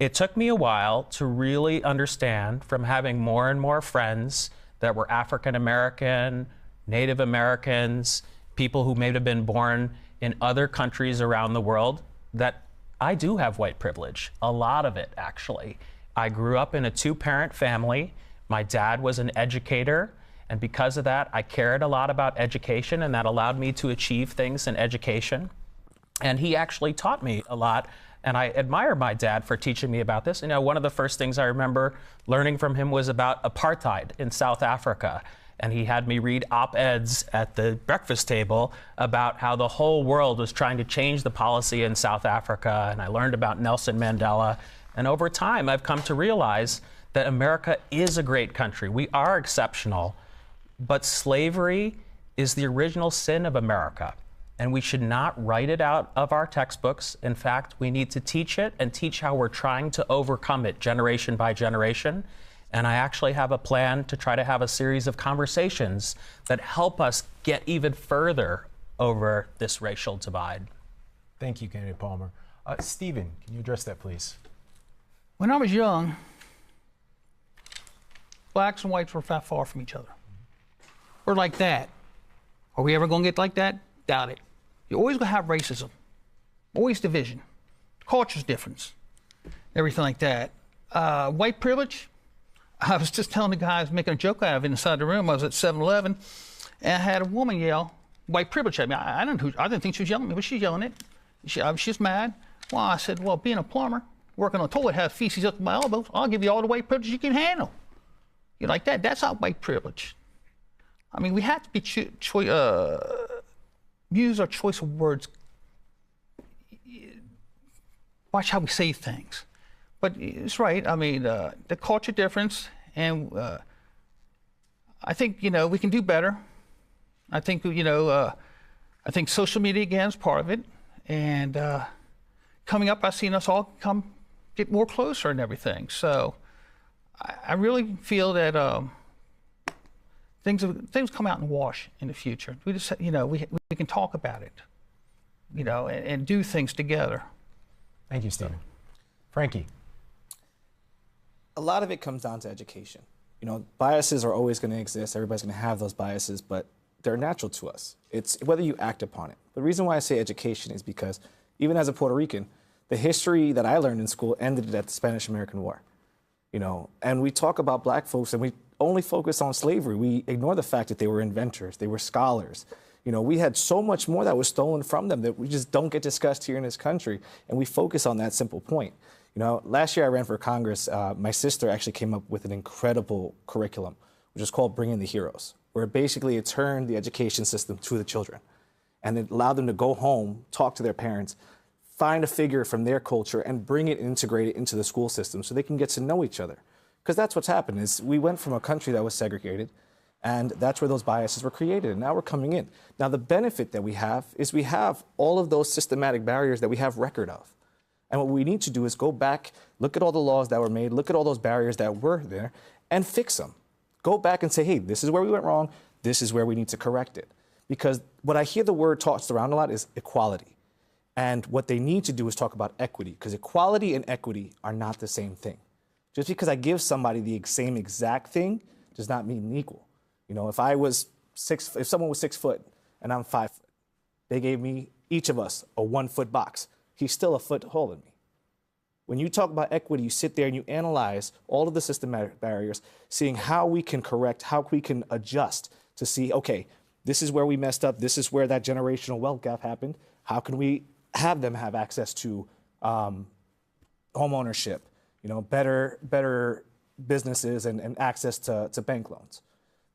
It took me a while to really understand, from having more and more friends that were African American, Native Americans, people who may have been born in other countries around the world, that I do have white privilege, a lot of it actually. I grew up in a 2-parent family. My dad was an educator, and because of that, I cared a lot about education, and that allowed me to achieve things in education. And he actually taught me a lot, and I admire my dad for teaching me about this. One of the first things I remember learning from him was about apartheid in South Africa. And he had me read op-eds at the breakfast table about how the whole world was trying to change the policy in South Africa. And I learned about Nelson Mandela. And over time, I've come to realize that America is a great country. We are exceptional. But slavery is the original sin of America. And we should not write it out of our textbooks. In fact, we need to teach it and teach how we're trying to overcome it generation by generation. And I actually have a plan to try to have a series of conversations that help us get even further over this racial divide. Thank you, Candidate Palmer. Stephen, can you address that, please? When I was young, blacks and whites were that far from each other. We're like that. Are we ever going to get like that? Doubt it. You're always going to have racism, always division, culture's difference, everything like that. White privilege, I was just telling the guy, I was making a joke out of it inside the room. I was at 7-Eleven, and I had a woman yell, white privilege at me. I didn't think she was yelling at me, but she's yelling at me. She's mad. Well, I said, well, being a plumber, working on a toilet, have feces up to my elbows, I'll give you all the white privilege you can handle. You like that? That's not white privilege. I mean, we have to be use our choice of words. Watch how we say things. But it's right. I mean, the culture difference, and I think, you know, we can do better. I think, you know, I think social media again is part of it, and coming up, I've seen us all get more closer and everything. So I really feel that things come out in the wash in the future. We just, you know, we can talk about it, you know, and do things together. Thank you, Stephen. Frankie. A lot of it comes down to education. You know, biases are always going to exist. Everybody's going to have those biases, but they're natural to us. It's whether you act upon it. The reason why I say education is because even as a Puerto Rican, the history that I learned in school ended at the Spanish-American War. You know, and we talk about black folks and we only focus on slavery. We ignore the fact that they were inventors, they were scholars. You know, we had so much more that was stolen from them that we just don't get discussed here in this country, and we focus on that simple point. You know, last year I ran for Congress. My sister actually came up with an incredible curriculum, which is called Bring in the Heroes, where basically it turned the education system to the children. And it allowed them to go home, talk to their parents, find a figure from their culture, and bring it, integrate it into the school system so they can get to know each other. Because that's what's happened, is we went from a country that was segregated, and that's where those biases were created, and now we're coming in. Now, the benefit that we have is we have all of those systematic barriers that we have record of. And what we need to do is go back, look at all the laws that were made, look at all those barriers that were there, and fix them. Go back and say, hey, this is where we went wrong, this is where we need to correct it. Because what I hear the word tossed around a lot is equality. And what they need to do is talk about equity, because equality and equity are not the same thing. Just because I give somebody the same exact thing does not mean equal. You know, if someone was 6 foot and I'm 5 foot, they gave me, each of us, a 1 foot box. He's still a foot taller than me. When you talk about equity, you sit there and you analyze all of the systematic barriers, seeing how we can correct, how we can adjust to see, okay, this is where we messed up, this is where that generational wealth gap happened. How can we have them have access to home ownership, you know, better businesses and access to bank loans.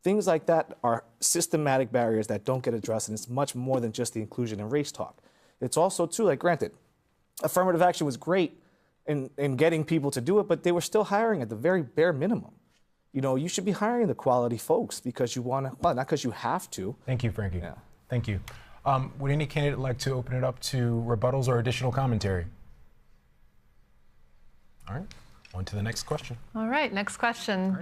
Things like that are systematic barriers that don't get addressed, and it's much more than just the inclusion and race talk. It's also, too, like, granted, affirmative action was great in getting people to do it, but they were still hiring at the very bare minimum. You know, you should be hiring the quality folks because you want to, well, not because you have to. Thank you, Frankie. Yeah. Thank you. Would any candidate like to open it up to rebuttals or additional commentary? All right, on to the next question. All right, next question.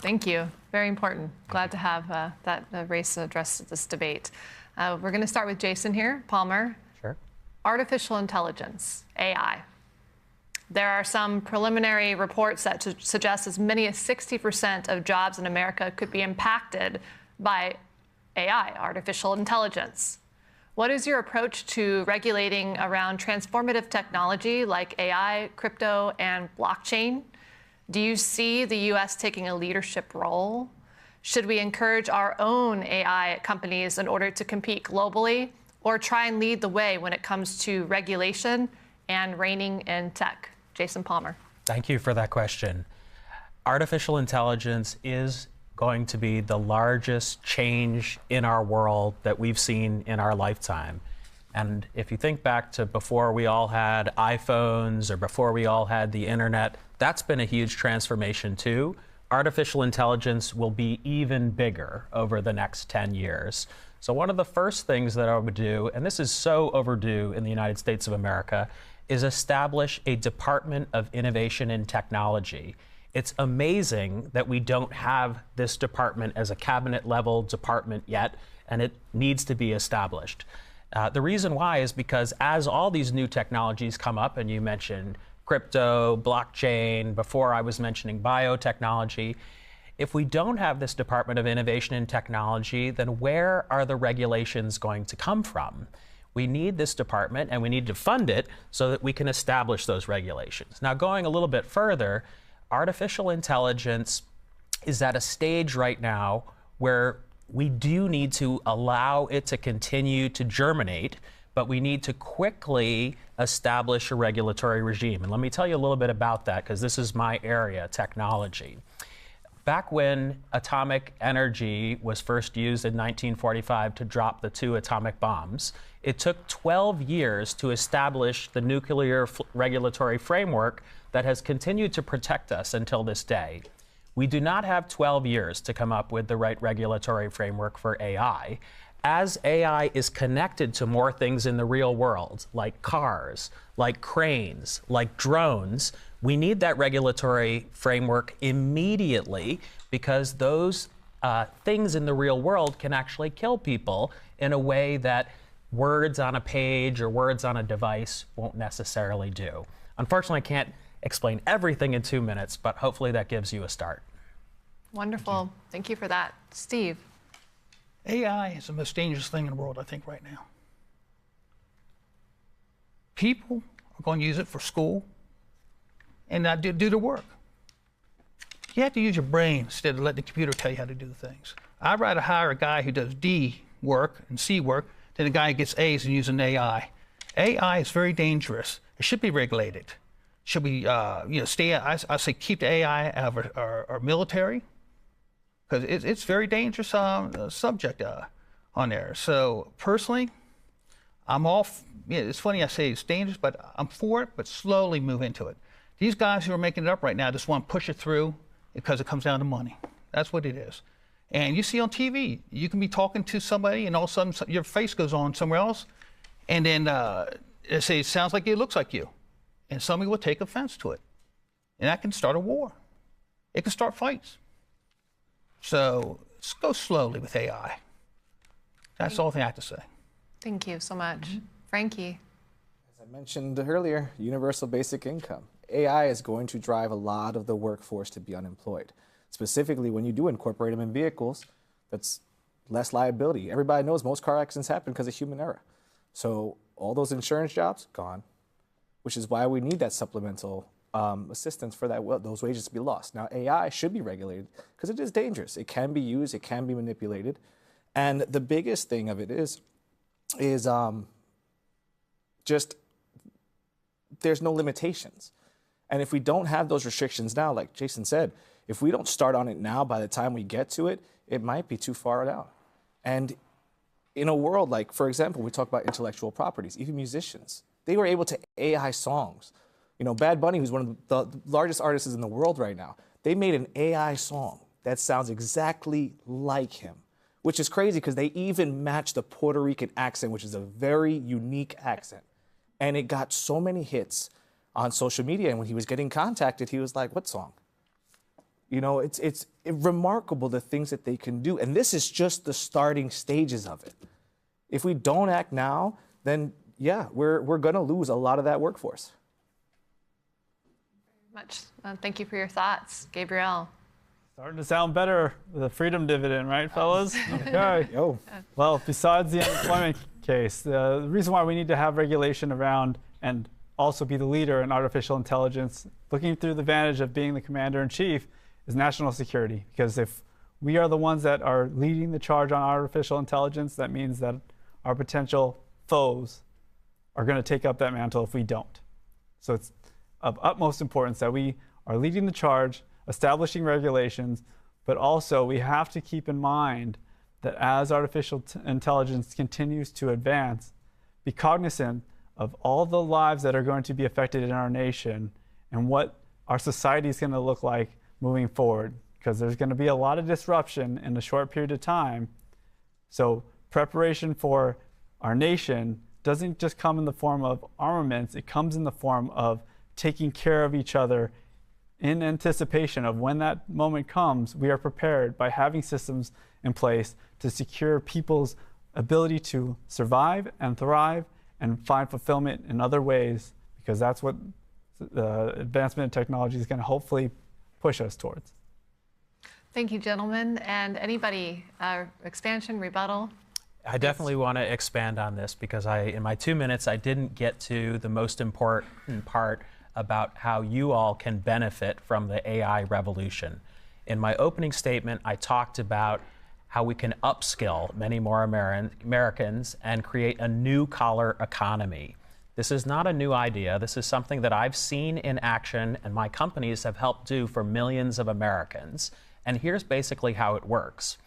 Thank you. Very important. Glad to have that race addressed at this debate. We're going to start with Jason here. Palmer. Sure. Artificial intelligence, AI. There are some preliminary reports that suggest as many as 60% of jobs in America could be impacted by AI, artificial intelligence. What is your approach to regulating around transformative technology like AI, crypto, and blockchain? Do you see the U.S. taking a leadership role? Should we encourage our own AI companies in order to compete globally, or try and lead the way when it comes to regulation and reigning in tech? Jason Palmer. Thank you for that question. Artificial intelligence is going to be the largest change in our world that we've seen in our lifetime. And if you think back to before we all had iPhones or before we all had the internet, that's been a huge transformation too. Artificial intelligence will be even bigger over the next 10 years. So one of the first things that I would do, and this is so overdue in the United States of America, is establish a Department of Innovation and Technology. It's amazing that we don't have this department as a cabinet level department yet, and it needs to be established. The reason why is because as all these new technologies come up, and you mentioned crypto, blockchain, before I was mentioning biotechnology, if we don't have this Department of Innovation and Technology, then where are the regulations going to come from? We need this department, and we need to fund it so that we can establish those regulations. Now, going a little bit further, artificial intelligence is at a stage right now where we do need to allow it to continue to germinate, but we need to quickly establish a regulatory regime. And let me tell you a little bit about that, because this is my area, technology. Back when atomic energy was first used in 1945 to drop the 2 atomic bombs, it took 12 years to establish the nuclear regulatory framework that has continued to protect us until this day. We do not have 12 years to come up with the right regulatory framework for AI. As AI is connected to more things in the real world, like cars, like cranes, like drones, we need that regulatory framework immediately, because those things in the real world can actually kill people in a way that words on a page or words on a device won't necessarily do. Unfortunately, I can't explain everything in 2 minutes, but hopefully that gives you a start. Wonderful. Thank you for that. Steve. AI is the most dangerous thing in the world, I think, right now. People are going to use it for school and not do the work. You have to use your brain instead of letting the computer tell you how to do things. I'd rather hire a guy who does D work and C work than a guy who gets A's and using AI. AI is very dangerous. It should be regulated. Should we, I say keep the AI out of our military, because it's very dangerous subject on there. So personally, I'm off. Yeah, it's funny I say it's dangerous, but I'm for it, but slowly move into it. These guys who are making it up right now just want to push it through because it comes down to money. That's what it is. And you see on TV, you can be talking to somebody and all of a sudden your face goes on somewhere else, and then they say it sounds like it looks like you. And somebody will take offense to it. And that can start a war. It can start fights. So let's go slowly with AI. That's all I have to say. Thank you so much. Frankie. As I mentioned earlier, universal basic income. AI is going to drive a lot of the workforce to be unemployed. Specifically, when you do incorporate them in vehicles, that's less liability. Everybody knows most car accidents happen because of human error. So all those insurance jobs, gone, which is why we need that supplemental assistance for those wages to be lost. Now, AI should be regulated because it is dangerous. It can be used, it can be manipulated. And the biggest thing of it is just there's no limitations. And if we don't have those restrictions now, like Jason said, if we don't start on it now, by the time we get to it, it might be too far down. And in a world like, for example, we talk about intellectual properties, even musicians, they were able to AI songs. You know, Bad Bunny, who's one of the largest artists in the world right now, they made an AI song that sounds exactly like him, which is crazy because they even matched the Puerto Rican accent, which is a very unique accent. And it got so many hits on social media. And when he was getting contacted, he was like, what song? You know, it's remarkable the things that they can do. And this is just the starting stages of it. If we don't act now, then yeah, we're going to lose a lot of that workforce. Much. Thank you for your thoughts. Gabriel. Starting to sound better with the freedom dividend, right, fellas? Okay. Yo. Well, besides the unemployment case, the reason why we need to have regulation around and also be the leader in artificial intelligence, looking through the vantage of being the commander-in-chief, is national security. Because if we are the ones that are leading the charge on artificial intelligence, that means that our potential foes are going to take up that mantle if we don't. So it's of utmost importance that we are leading the charge, establishing regulations, but also we have to keep in mind that as artificial intelligence continues to advance, be cognizant of all the lives that are going to be affected in our nation and what our society is going to look like moving forward, because there's going to be a lot of disruption in a short period of time. So preparation for our nation doesn't just come in the form of armaments, it comes in the form of taking care of each other in anticipation of when that moment comes. We are prepared by having systems in place to secure people's ability to survive and thrive and find fulfillment in other ways, because that's what the advancement in technology is going to hopefully push us towards. Thank you, gentlemen. And anybody, expansion, rebuttal? I definitely want to expand on this because in my 2 minutes, I didn't get to the most important part about how you all can benefit from the AI revolution. In my opening statement, I talked about how we can upskill many more Americans and create a new collar economy. This is not a new idea. This is something that I've seen in action and my companies have helped do for millions of Americans. And here's basically how it works.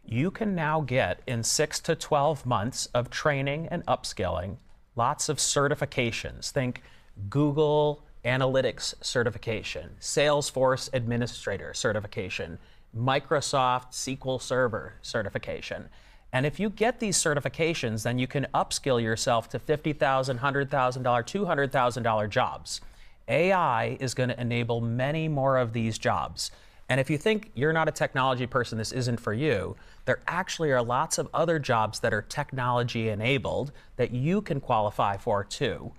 You can now get, in 6 to 12 months of training and upskilling, lots of certifications. Think Google Analytics certification, Salesforce Administrator certification, Microsoft SQL Server certification. And if you get these certifications, then you can upskill yourself to $50,000, $100,000, $200,000 jobs. AI is going to enable many more of these jobs. And if you think you're not a technology person, this isn't for you, there actually are lots of other jobs that are technology enabled that you can qualify for too.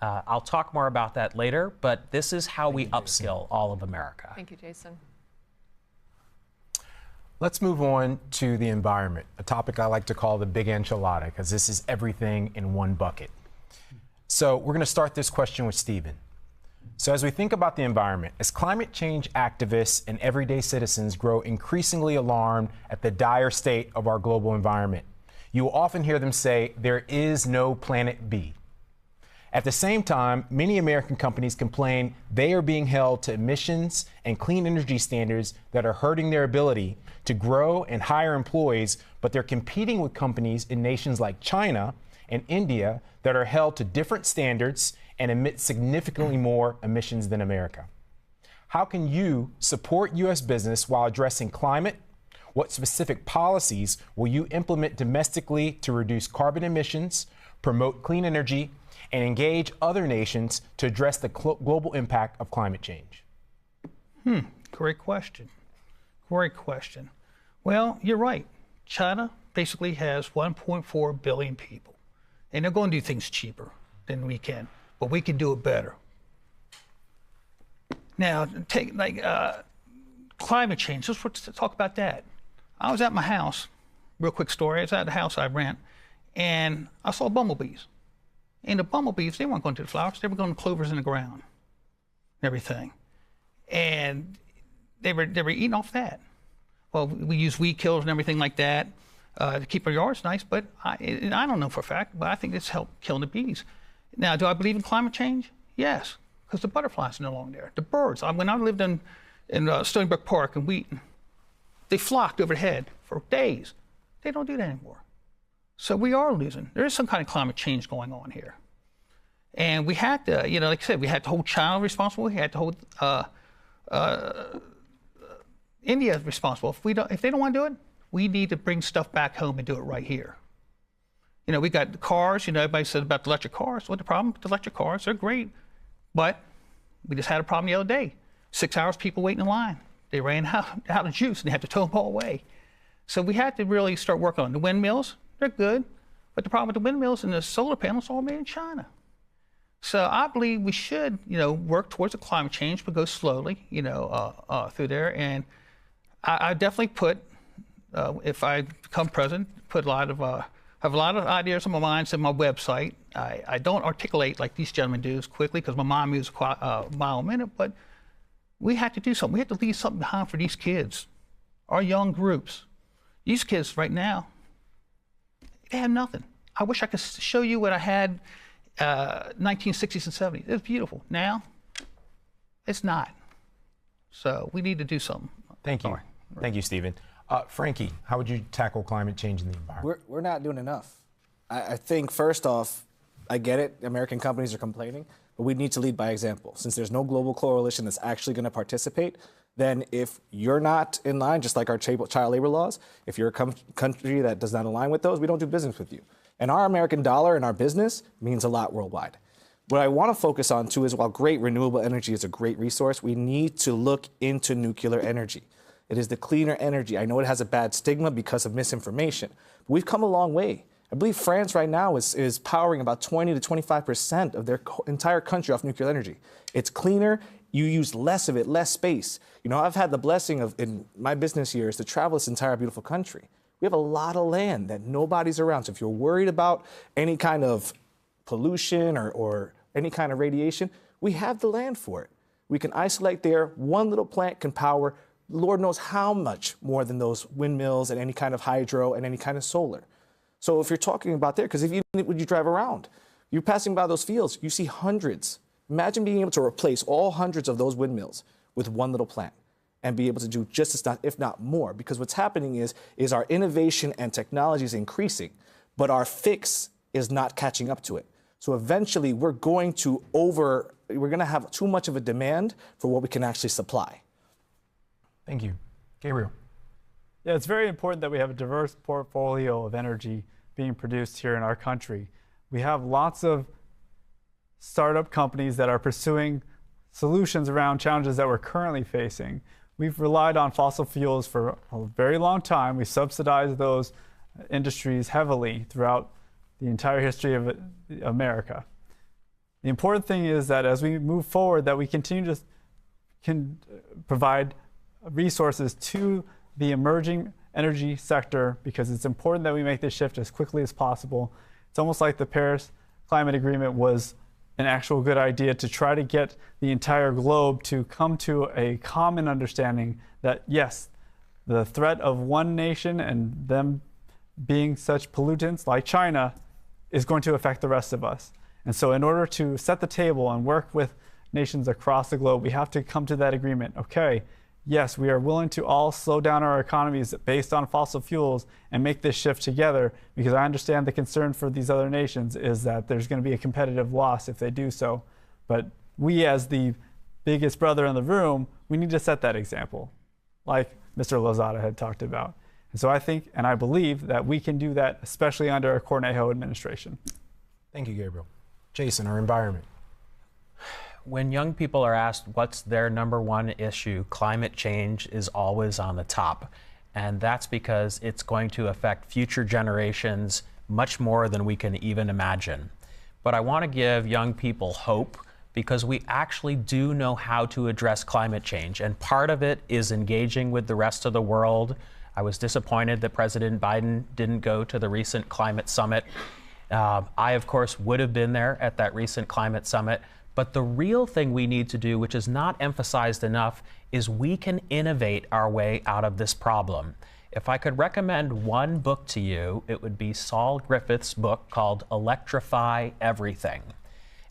I'll talk more about that later, but this is how we upskill all of America. Thank you, Jason. Let's move on to the environment, a topic I like to call the big enchilada, because this is everything in one bucket. So we're going to start this question with Stephen. So as we think about the environment, as climate change activists and everyday citizens grow increasingly alarmed at the dire state of our global environment, you will often hear them say, there is no planet B. At the same time, many American companies complain they are being held to emissions and clean energy standards that are hurting their ability to grow and hire employees, but they're competing with companies in nations like China and India that are held to different standards and emit significantly more emissions than America. How can you support U.S. business while addressing climate? What specific policies will you implement domestically to reduce carbon emissions, promote clean energy, and engage other nations to address the global impact of climate change? Great question. Great question. Well, you're right. China basically has 1.4 billion people, and they're going to do things cheaper than we can, but we can do it better. Now, take like climate change. Let's talk about that. I was at my house, real quick story. I was at the house I rent, and I saw bumblebees. And the bumblebees, they weren't going to the flowers, they were going to clovers in the ground, and everything. And they were eating off that. Well, we use weed killers and everything like that to keep our yards nice, but I don't know for a fact, but I think it's helped killing the bees. Now, do I believe in climate change? Yes, because the butterflies are no longer there. The birds, when I lived in Stony Brook Park in Wheaton, they flocked overhead for days. They don't do that anymore. So we are losing. There is some kind of climate change going on here. And we had to, like I said, we had to hold China responsible. We had to hold India responsible. If they don't want to do it, we need to bring stuff back home and do it right here. We got the cars, everybody said about the electric cars. What's the problem with the electric cars? They're great. But we just had a problem the other day. 6 hours, people waiting in line. They ran out of juice and they had to tow them all away. So we had to really start working on the windmills. They're good, but the problem with the windmills and the solar panels are all made in China. So I believe we should, work towards the climate change, but go slowly, through there. And I definitely put, if I become president, have a lot of ideas on my mind and my website. I don't articulate like these gentlemen do as quickly because my mom moves a mile a minute, but we have to do something. We have to leave something behind for these kids, our young groups. These kids right now, they have nothing. I wish I could show you what I had 1960s and 70s. It was beautiful. Now, it's not. So we need to do something. Thank you. Thank you, Stephen. Frankie, how would you tackle climate change in the environment? We're not doing enough. I think, first off, I get it. American companies are complaining, but we need to lead by example. Since there's no global coalition that's actually going to participate, then if you're not in line, just like our child labor laws, if you're a country that does not align with those, we don't do business with you. And our American dollar and our business means a lot worldwide. What I want to focus on, too, is while great renewable energy is a great resource, we need to look into nuclear energy. It is the cleaner energy. I know it has a bad stigma because of misinformation, but we've come a long way. I believe France right now is powering about 20 to 25% of their entire country off nuclear energy. It's cleaner. You use less of it, less space. I've had the blessing of, in my business years, to travel this entire beautiful country. We have a lot of land that nobody's around. So if you're worried about any kind of pollution or any kind of radiation, we have the land for it. We can isolate there. One little plant can power Lord knows how much more than those windmills and any kind of hydro and any kind of solar. So if you're talking about there, because when you drive around, you're passing by those fields, you see hundreds. Imagine being able to replace all hundreds of those windmills with one little plant and be able to do just as, if not more. Because what's happening is our innovation and technology is increasing, but our fix is not catching up to it. So eventually we're going to have too much of a demand for what we can actually supply. Thank you. Gabriel. Yeah, it's very important that we have a diverse portfolio of energy being produced here in our country. We have lots of startup companies that are pursuing solutions around challenges that we're currently facing. We've relied on fossil fuels for a very long time. We subsidize those industries heavily throughout the entire history of America. The important thing is that as we move forward, that we continue to provide resources to the emerging energy sector, because it's important that we make this shift as quickly as possible. It's almost like the Paris Climate Agreement was an actual good idea to try to get the entire globe to come to a common understanding that, yes, the threat of one nation and them being such pollutants like China is going to affect the rest of us. And so in order to set the table and work with nations across the globe, we have to come to that agreement. Okay, yes, we are willing to all slow down our economies based on fossil fuels and make this shift together, because I understand the concern for these other nations is that there's going to be a competitive loss if they do so. But we, as the biggest brother in the room, we need to set that example, like Mr. Lozada had talked about. And so I think, and I believe, that we can do that, especially under a Cornejo administration. Thank you, Gabriel. Jason, our environment. When young people are asked what's their number one issue, climate change is always on the top. And that's because it's going to affect future generations much more than we can even imagine. But I want to give young people hope, because we actually do know how to address climate change. And part of it is engaging with the rest of the world. I was disappointed that President Biden didn't go to the recent climate summit. I, of course, would have been there at that recent climate summit. But the real thing we need to do, which is not emphasized enough, is we can innovate our way out of this problem. If I could recommend one book to you, it would be Saul Griffith's book called Electrify Everything.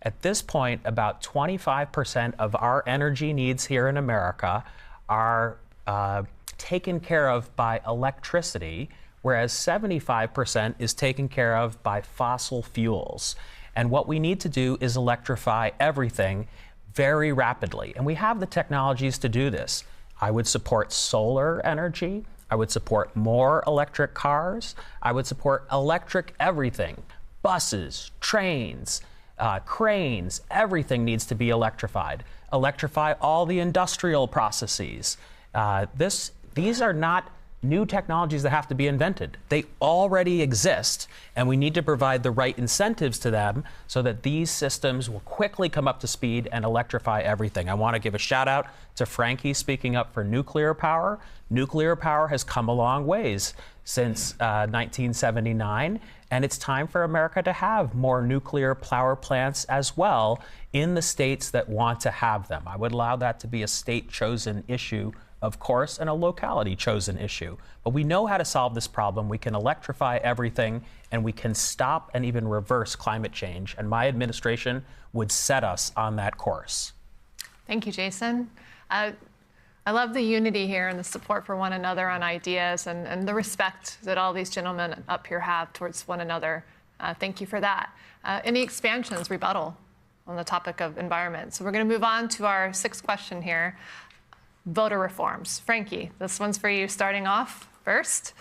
At this point, about 25% of our energy needs here in America are taken care of by electricity, whereas 75% is taken care of by fossil fuels. And what we need to do is electrify everything very rapidly. And we have the technologies to do this. I would support solar energy. I would support more electric cars. I would support electric everything. Buses, trains, cranes, everything needs to be electrified. Electrify all the industrial processes. These are not new technologies that have to be invented. They already exist, and we need to provide the right incentives to them so that these systems will quickly come up to speed and electrify everything. I want to give a shout out to Frankie speaking up for nuclear power. Nuclear power has come a long ways since 1979, and it's time for America to have more nuclear power plants as well in the states that want to have them. I would allow that to be a state-chosen issue, of course, and a locality-chosen issue. But we know how to solve this problem. We can electrify everything, and we can stop and even reverse climate change. And my administration would set us on that course. Thank you, Jason. I love the unity here and the support for one another on ideas, and the respect that all these gentlemen up here have towards one another. Thank you for that. Any expansions, rebuttal on the topic of environment? So we're going to move on to our sixth question here. Voter reforms. Frankie, this one's for you starting off first.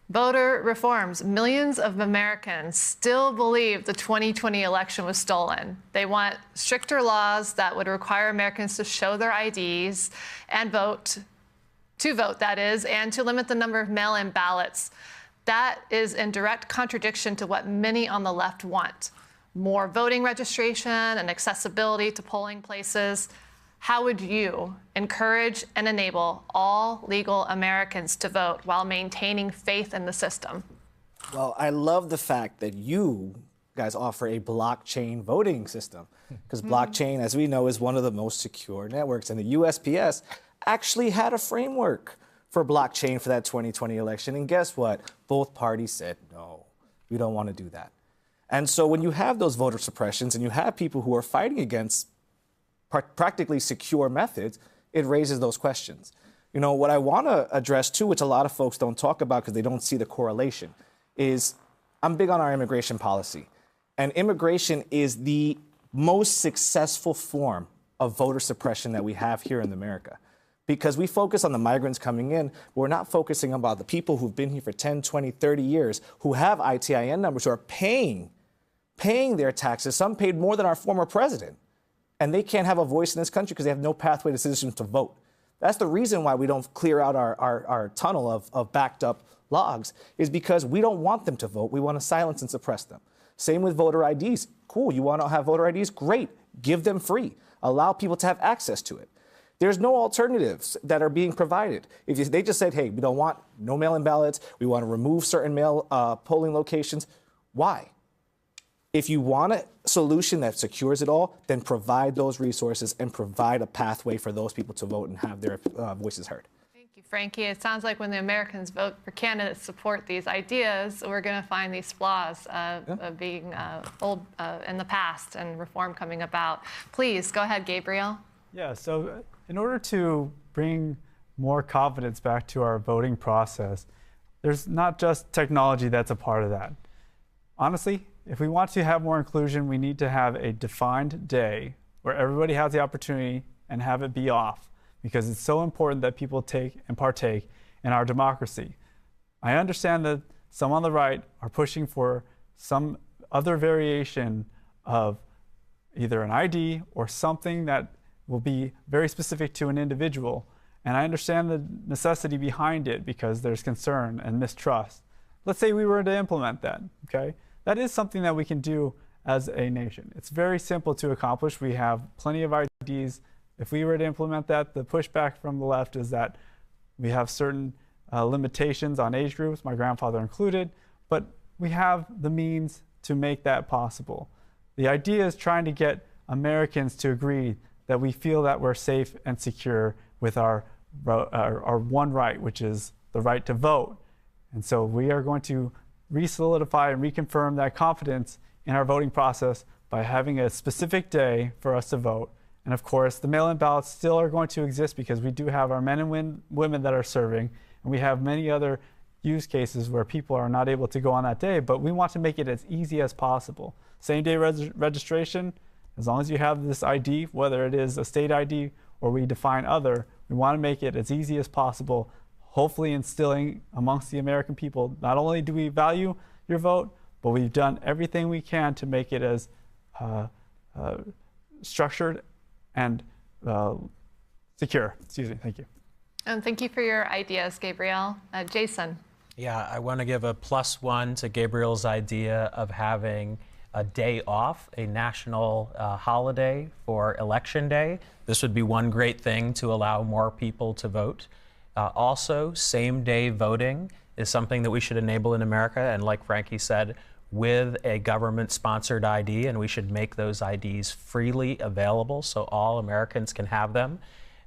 Voter reforms. Millions of Americans still believe the 2020 election was stolen. They want stricter laws that would require Americans to show their IDs and vote, that is, and to limit the number of mail-in ballots. That is in direct contradiction to what many on the left want. More voting registration and accessibility to polling places. How would you encourage and enable all legal Americans to vote while maintaining faith in the system? Well, I love the fact that you guys offer a blockchain voting system, because blockchain, as we know, is one of the most secure networks. And the USPS actually had a framework for blockchain for that 2020 election. And guess what? Both parties said, no, we don't want to do that. And so when you have those voter suppressions and you have people who are fighting against practically secure methods, it raises those questions. You know, what I want to address too, which a lot of folks don't talk about because they don't see the correlation, is I'm big on our immigration policy. And immigration is the most successful form of voter suppression that we have here in America. Because we focus on the migrants coming in, we're not focusing about the people who've been here for 10, 20, 30 years, who have ITIN numbers, who are paying their taxes. Some paid more than our former president. And they can't have a voice in this country because they have no pathway to citizens to vote. That's the reason why we don't clear out our tunnel of backed up logs, is because we don't want them to vote. We want to silence and suppress them. Same with voter IDs. Cool, you want to have voter IDs? Great, give them free. Allow people to have access to it. There's no alternatives that are being provided. If they just said, hey, we don't want no mail-in ballots, we want to remove certain polling locations, why? If you want a solution that secures it all, then provide those resources and provide a pathway for those people to vote and have their voices heard. Thank you, Frankie. It sounds like when the Americans vote for candidates support these ideas, we're going to find these flaws of being old in the past and reform coming about. Please, go ahead, Gabriel. Yeah, so in order to bring more confidence back to our voting process, there's not just technology that's a part of that. Honestly, if we want to have more inclusion, we need to have a defined day where everybody has the opportunity and have it be off, because it's so important that people take and partake in our democracy. I understand that some on the right are pushing for some other variation of either an ID or something that will be very specific to an individual. And I understand the necessity behind it because there's concern and mistrust. Let's say we were to implement that, okay? That is something that we can do as a nation. It's very simple to accomplish. We have plenty of IDs. If we were to implement that, the pushback from the left is that we have certain limitations on age groups, my grandfather included, but we have the means to make that possible. The idea is trying to get Americans to agree that we feel that we're safe and secure with our one right, which is the right to vote. And so we are going to re-solidify and reconfirm that confidence in our voting process by having a specific day for us to vote. And of course, the mail-in ballots still are going to exist because we do have our men and women that are serving, and we have many other use cases where people are not able to go on that day, but we want to make it as easy as possible. Same-day registration, as long as you have this ID, whether it is a state ID or we define other, we want to make it as easy as possible, hopefully instilling amongst the American people, not only do we value your vote, but we've done everything we can to make it as structured and secure. Excuse me, thank you. And thank you for your ideas, Gabriel. Jason. Yeah, I want to give a +1 to Gabriel's idea of having a day off, a national holiday for Election Day. This would be one great thing to allow more people to vote. Also, same-day voting is something that we should enable in America, and like Frankie said, with a government-sponsored ID, and we should make those IDs freely available so all Americans can have them.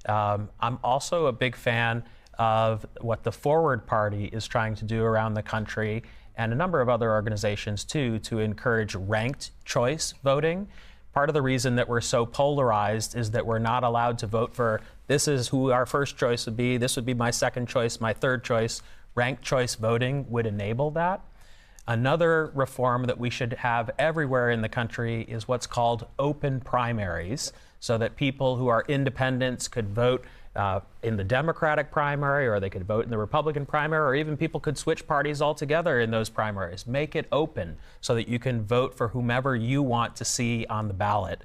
I'm also a big fan of what the Forward Party is trying to do around the country, and a number of other organizations too, to encourage ranked choice voting. Part of the reason that we're so polarized is that we're not allowed to vote for, this is who our first choice would be, this would be my second choice, my third choice. Ranked choice voting would enable that. Another reform that we should have everywhere in the country is what's called open primaries, so that people who are independents could vote in the Democratic primary, or they could vote in the Republican primary, or even people could switch parties altogether in those primaries. Make it open so that you can vote for whomever you want to see on the ballot.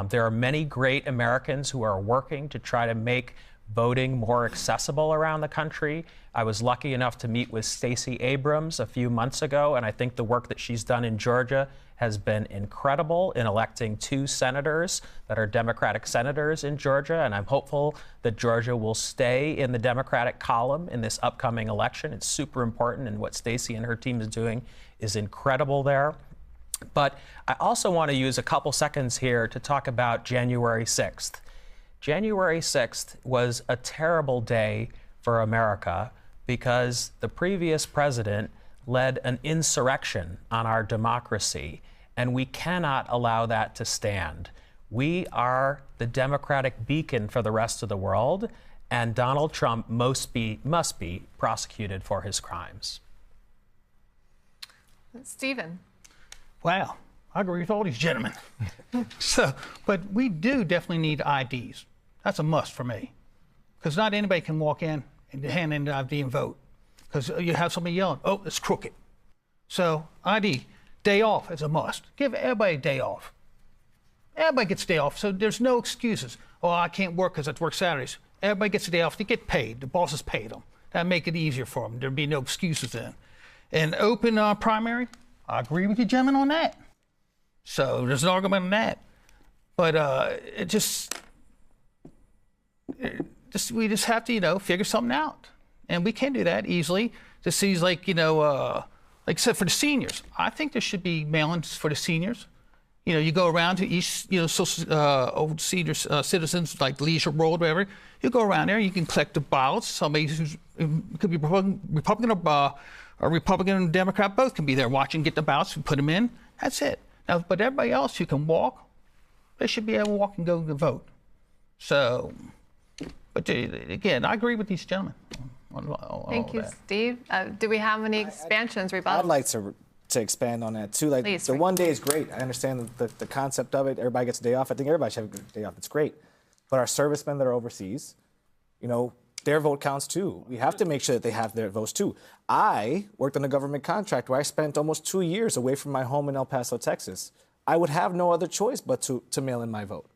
There are many great Americans who are working to try to make voting more accessible around the country. I was lucky enough to meet with Stacey Abrams a few months ago, and I think the work that she's done in Georgia has been incredible in electing 2 senators that are Democratic senators in Georgia, and I'm hopeful that Georgia will stay in the Democratic column in this upcoming election. It's super important, and what Stacey and her team is doing is incredible there. But I also want to use a couple seconds here to talk about January 6th. January 6th was a terrible day for America because the previous president led an insurrection on our democracy, and we cannot allow that to stand. We are the democratic beacon for the rest of the world, and Donald Trump must be prosecuted for his crimes. Stephen. Wow, I agree with all these gentlemen. But we do definitely need IDs. That's a must for me. Because not anybody can walk in and hand in the ID and vote. Because you have somebody yelling, oh, it's crooked. So ID, day off is a must. Give everybody a day off. Everybody gets a day off, so there's no excuses. Oh, I can't work because I work Saturdays. Everybody gets a day off. They get paid. The bosses pay them. That'd make it easier for them. There'd be no excuses then. And open primary, I agree with you, gentlemen, on that. So there's an argument on that. But we just have to, figure something out. And we can do that easily. This seems like, like I said, for the seniors, I think there should be mail-ins for the seniors. You go around to each, old senior citizens like Leisure World, whatever. You go around there, you can collect the ballots. Somebody who's could be Republican or Republican and Democrat, both can be there watching, get the ballots, and put them in. That's it. Now, but everybody else who can walk, they should be able to walk and go and vote. So, but again, I agree with these gentlemen. Thank you, Steve. Do we have any expansions, rebuttals? I'd like to expand on that too. Like, please, the 1 day is great. I understand the concept of it. Everybody gets a day off. I think everybody should have a day off. It's great. But our servicemen that are overseas, their vote counts too. We have to make sure that they have their votes too. I worked on a government contract where I spent almost 2 years away from my home in El Paso, Texas. I would have no other choice but to mail in my vote.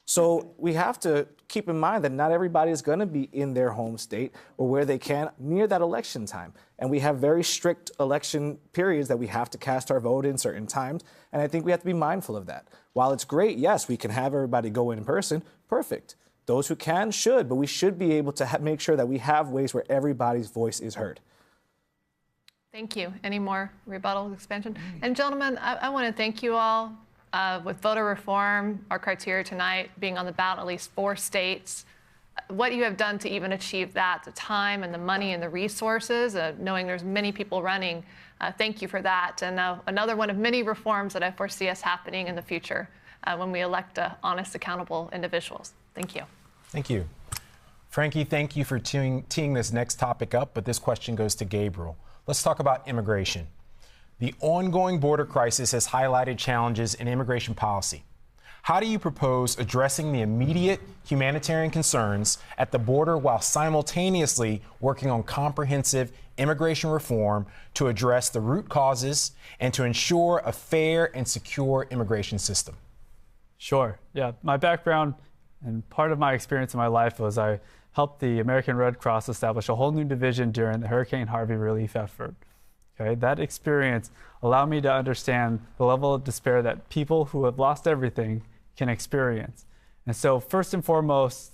So we have to keep in mind that not everybody is going to be in their home state or where they can near that election time. And we have very strict election periods that we have to cast our vote in certain times. And I think we have to be mindful of that. While it's great, yes, we can have everybody go in person, perfect. Those who can should, but we should be able to make sure that we have ways where everybody's voice is heard. Thank you. Any more rebuttal expansion? And gentlemen, I want to thank you all. With voter reform, our criteria tonight being on the ballot in at least 4 states, what you have done to even achieve that, the time and the money and the resources, knowing there's many people running, thank you for that. And another one of many reforms that I foresee us happening in the future when we elect honest, accountable individuals. Thank you. Thank you. Frankie, thank you for teeing this next topic up, but this question goes to Gabriel. Let's talk about immigration. The ongoing border crisis has highlighted challenges in immigration policy. How do you propose addressing the immediate humanitarian concerns at the border while simultaneously working on comprehensive immigration reform to address the root causes and to ensure a fair and secure immigration system? Sure. Yeah. My background and part of my experience in my life was I helped the American Red Cross establish a whole new division during the Hurricane Harvey relief effort. Okay, that experience allowed me to understand the level of despair that people who have lost everything can experience. And so first and foremost,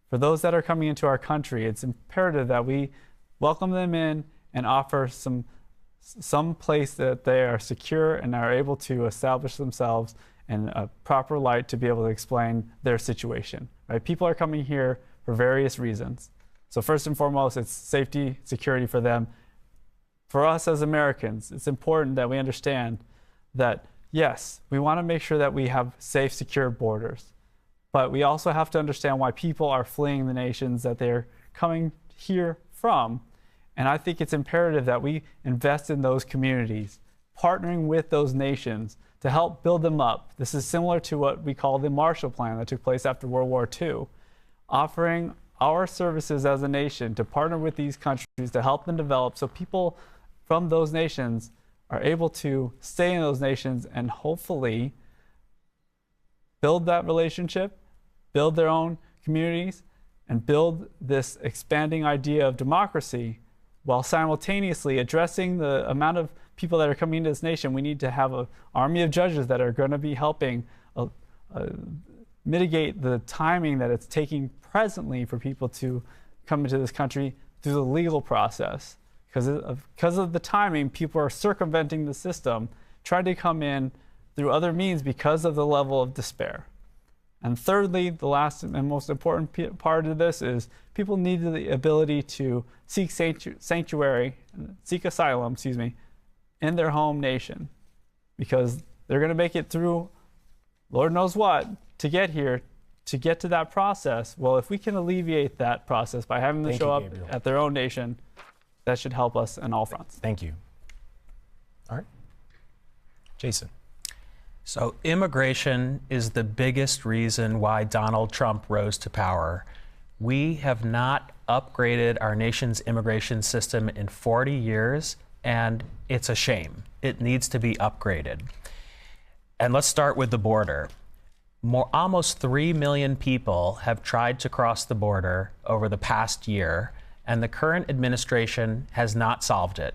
for those that are coming into our country, it's imperative that we welcome them in and offer some place that they are secure and are able to establish themselves in a proper light to be able to explain their situation. Right? People are coming here for various reasons. So first and foremost, it's safety, security for them. For us as Americans, it's important that we understand that, yes, we want to make sure that we have safe, secure borders. But we also have to understand why people are fleeing the nations that they're coming here from. And I think it's imperative that we invest in those communities, partnering with those nations to help build them up. This is similar to what we call the Marshall Plan that took place after World War II, offering our services as a nation to partner with these countries to help them develop so people from those nations are able to stay in those nations and hopefully build that relationship, build their own communities, and build this expanding idea of democracy while simultaneously addressing the amount of people that are coming into this nation. We need to have an army of judges that are going to be helping mitigate the timing that it's taking presently for people to come into this country through the legal process. Because of the timing, people are circumventing the system, trying to come in through other means because of the level of despair. And thirdly, the last and most important part of this is people need the ability to seek sanctuary, seek asylum, in their home nation, because they're going to make it through Lord knows what to get here, to get to that process. Well, if we can alleviate that process by having them show up at their own nation, that should help us on all fronts. Thank you. All right. Jason. So immigration is the biggest reason why Donald Trump rose to power. We have not upgraded our nation's immigration system in 40 years, and it's a shame. It needs to be upgraded. And let's start with the border. Almost 3 million people have tried to cross the border over the past year, and the current administration has not solved it.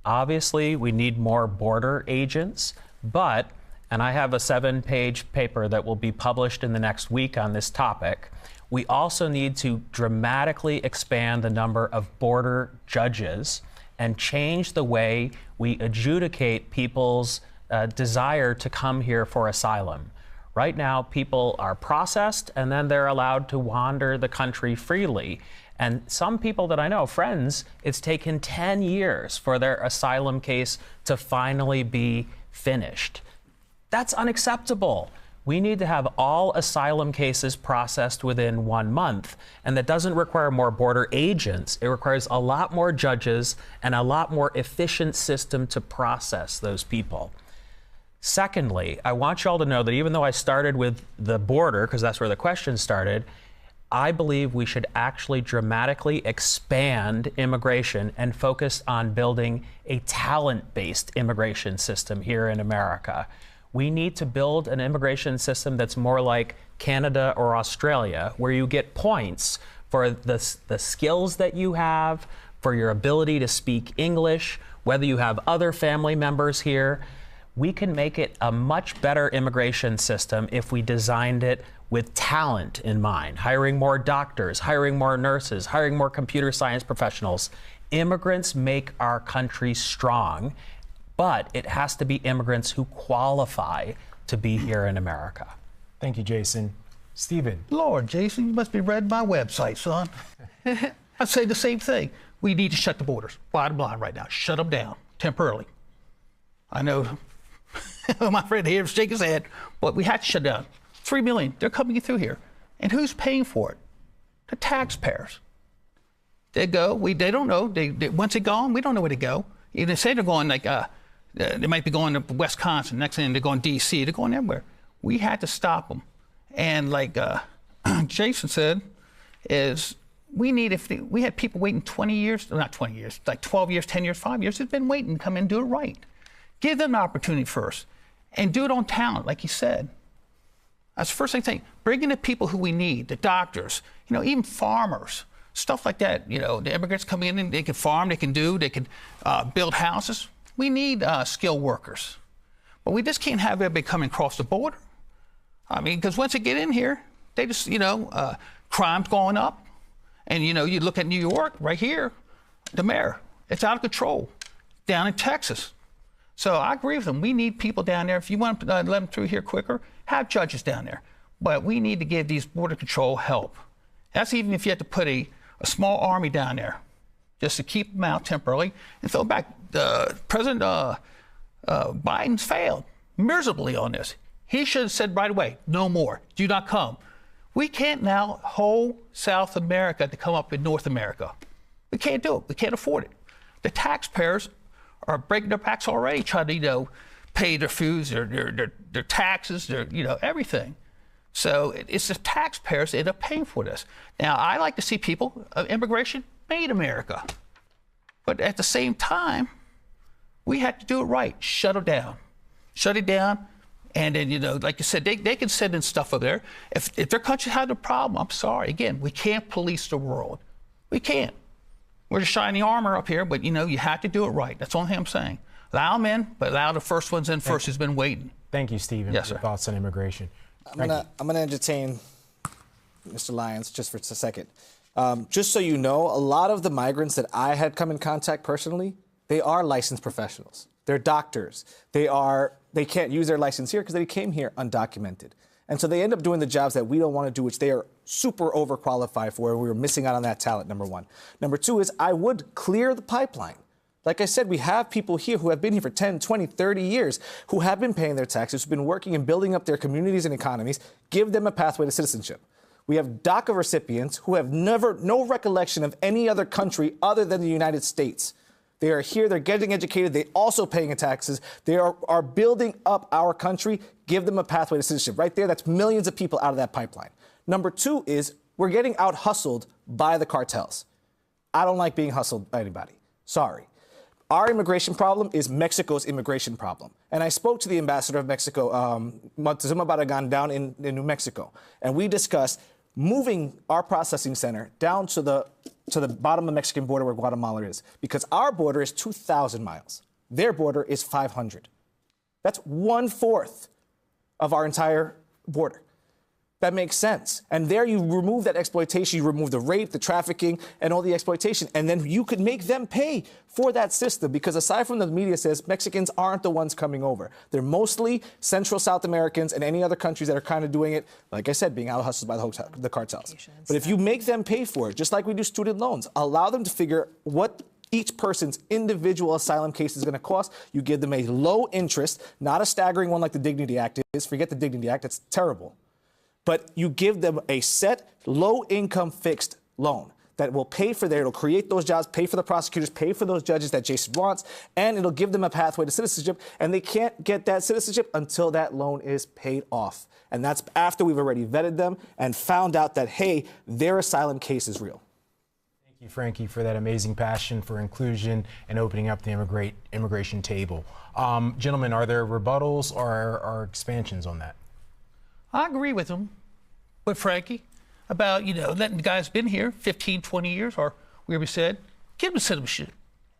Obviously, we need more border agents, but, and I have a 7-page paper that will be published in the next week on this topic, we also need to dramatically expand the number of border judges and change the way we adjudicate people's desire to come here for asylum. Right now, people are processed and then they're allowed to wander the country freely. And some people that I know, friends, it's taken 10 years for their asylum case to finally be finished. That's unacceptable. We need to have all asylum cases processed within 1 month. And that doesn't require more border agents. It requires a lot more judges and a lot more efficient system to process those people. Secondly, I want you all to know that even though I started with the border, because that's where the question started, I believe we should actually dramatically expand immigration and focus on building a talent-based immigration system here in America. We need to build an immigration system that's more like Canada or Australia, where you get points for the skills that you have, for your ability to speak English, whether you have other family members here. We can make it a much better immigration system if we designed it with talent in mind, hiring more doctors, hiring more nurses, hiring more computer science professionals. Immigrants make our country strong, but it has to be immigrants who qualify to be here in America. Thank you, Jason. Stephen. Lord, Jason, you must be read my website, son. I'd say the same thing. We need to shut the borders. Bottom line right now, shut them down temporarily. I know my friend here is shaking his head, but we had to shut down. 3 million, they're coming through here. And who's paying for it? The taxpayers. They go, they don't know. Once they're gone, we don't know where to go. They say they're going like, they might be going to Wisconsin. Next thing they're going to D.C. They're going everywhere. We had to stop them. And like Jason said, is we had people waiting 20 years, not 20 years, like 12 years, 10 years, 5 years. They've been waiting to come in and do it right. Give them an opportunity first and do it on talent, like you said. That's the first thing. Bring in the people who we need, the doctors, even farmers, stuff like that. The immigrants come in and they can farm, they can build houses. We need skilled workers. But we just can't have everybody coming across the border. I mean, because once they get in here, they just, crime's going up. And, you look at New York right here, the mayor, it's out of control. Down in Texas. So I agree with them. We need people down there. If you want to let them through here quicker, have judges down there. But we need to give these border control help. That's even if you have to put a small army down there just to keep them out temporarily and throw back. President Biden's failed miserably on this. He should have said right away, no more, do not come. We can't now hold South America to come up in North America. We can't do it. We can't afford it. The taxpayers are breaking their backs already trying to, pay their fees, their taxes, everything. So it's the taxpayers that end up paying for this. Now, I like to see people, immigration made America. But at the same time, we had to do it right. Shut them down. Shut it down. And then, like you said, they can send in stuff over there. If their country had a problem, I'm sorry. Again, we can't police the world. We can't. We're just shining armor up here, but, you have to do it right. That's the only thing I'm saying. Allow them in, but allow the first ones in first who's been waiting. Thank you, Stephen, yes, for your sir. thoughts on immigration. I'm gonna entertain Mr. Lyons just for a second. Just so you know, a lot of the migrants that I had come in contact personally, they are licensed professionals. They're doctors. They can't use their license here because they came here undocumented. And so they end up doing the jobs that we don't want to do, which they are super overqualified for, and we were missing out on that talent, number one. Number two is I would clear the pipeline. Like I said, we have people here who have been here for 10, 20, 30 years who have been paying their taxes, who've been working and building up their communities and economies. Give them a pathway to citizenship. We have DACA recipients who have no recollection of any other country other than the United States. They are here, they're getting educated, they also paying taxes. They are building up our country. Give them a pathway to citizenship. Right there, that's millions of people out of that pipeline. Number two is we're getting out-hustled by the cartels. I don't like being hustled by anybody. Sorry. Our immigration problem is Mexico's immigration problem. And I spoke to the ambassador of Mexico, Moctezuma Barragan, down in New Mexico. And we discussed moving our processing center down to the bottom of the Mexican border where Guatemala is. Because our border is 2,000 miles. Their border is 500. That's 1/4 of our entire border. That makes sense. And there you remove that exploitation, you remove the rape, the trafficking, and all the exploitation. And then you could make them pay for that system because aside from the media says, Mexicans aren't the ones coming over. They're mostly Central South Americans and any other countries that are kind of doing it, like I said, being out-hustled by the cartels. But if you make them pay for it, just like we do student loans, allow them to figure what each person's individual asylum case is going to cost. You give them a low interest, not a staggering one like the Dignity Act is. Forget the Dignity Act. That's terrible. But you give them a set, low-income fixed loan that will pay for it'll create those jobs, pay for the prosecutors, pay for those judges that Jason wants, and it'll give them a pathway to citizenship. And they can't get that citizenship until that loan is paid off. And that's after we've already vetted them and found out that, hey, their asylum case is real. Thank you, Frankie, for that amazing passion for inclusion and opening up the immigration table. Gentlemen, are there rebuttals or expansions on that? I agree with him, with Frankie, about, letting the guys been here 15, 20 years, or whatever he said, give them citizenship.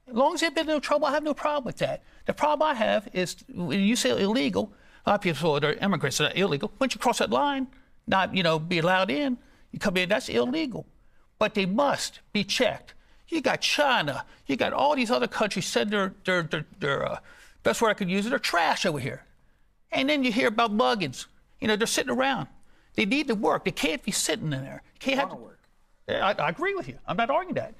As long as they've been in no trouble, I have no problem with that. The problem I have is when you say illegal, a lot of people say, immigrants are illegal. Once you cross that line, not, be allowed in, you come in, that's illegal. But they must be checked. You got China, you got all these other countries send their best word I could use it, they're trash over here. And then you hear about muggings. They're sitting around. They need to work. They can't be sitting in there. Can't have to work. I agree with you. I'm not arguing that.